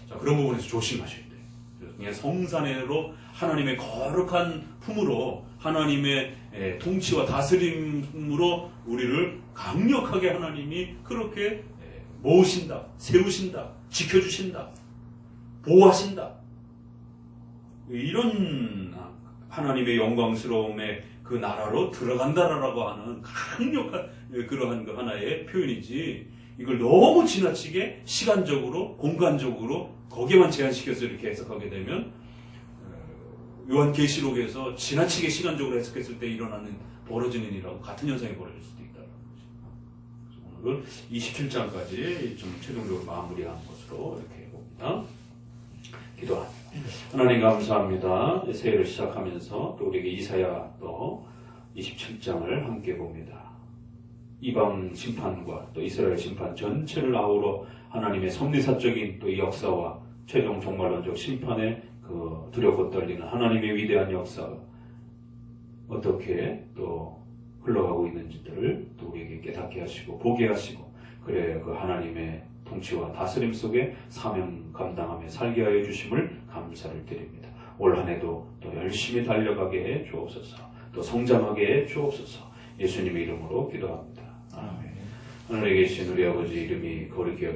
자, 그런 부분에서 조심하셔야 돼요. 그래서 그냥 성산으로 하나님의 거룩한 품으로 하나님의 통치와 다스림으로 우리를 강력하게 하나님이 그렇게 모으신다, 세우신다, 지켜주신다, 보호하신다. 이런 하나님의 영광스러움의 그 나라로 들어간다라고 하는 강력한 그러한 그 하나의 표현이지 이걸 너무 지나치게 시간적으로 공간적으로 거기에만 제한시켜서 이렇게 해석하게 되면 요한계시록에서 지나치게 시간적으로 해석했을 때 일어나는 벌어지는 일하고 같은 현상이 벌어질 수도 있다는 거죠. 오늘 27장까지 좀 최종적으로 마무리하는 것으로 이렇게 봅니다. 기도합니다. 하나님 감사합니다. 새해를 시작하면서 또 우리에게 이사야 또 27장을 함께 봅니다. 이방 심판과 또 이스라엘 심판 전체를 아우러 하나님의 섭리사적인 또 이 역사와 최종 종말론적 심판의 그 두렵고 떨리는 하나님의 위대한 역사가 어떻게 또 흘러가고 있는지들을 또 우리에게 깨닫게 하시고 보게 하시고 그래 그 하나님의 통치와 다스림 속에 사명 감당하며 살게 하여 주심을 감사를 드립니다. 올 한 해도 또 열심히 달려가게 해 주옵소서. 또 성장하게 해 주옵소서. 예수님의 이름으로 기도합니다. 아멘. 하늘에 계신 우리 아버지 이름이 거룩히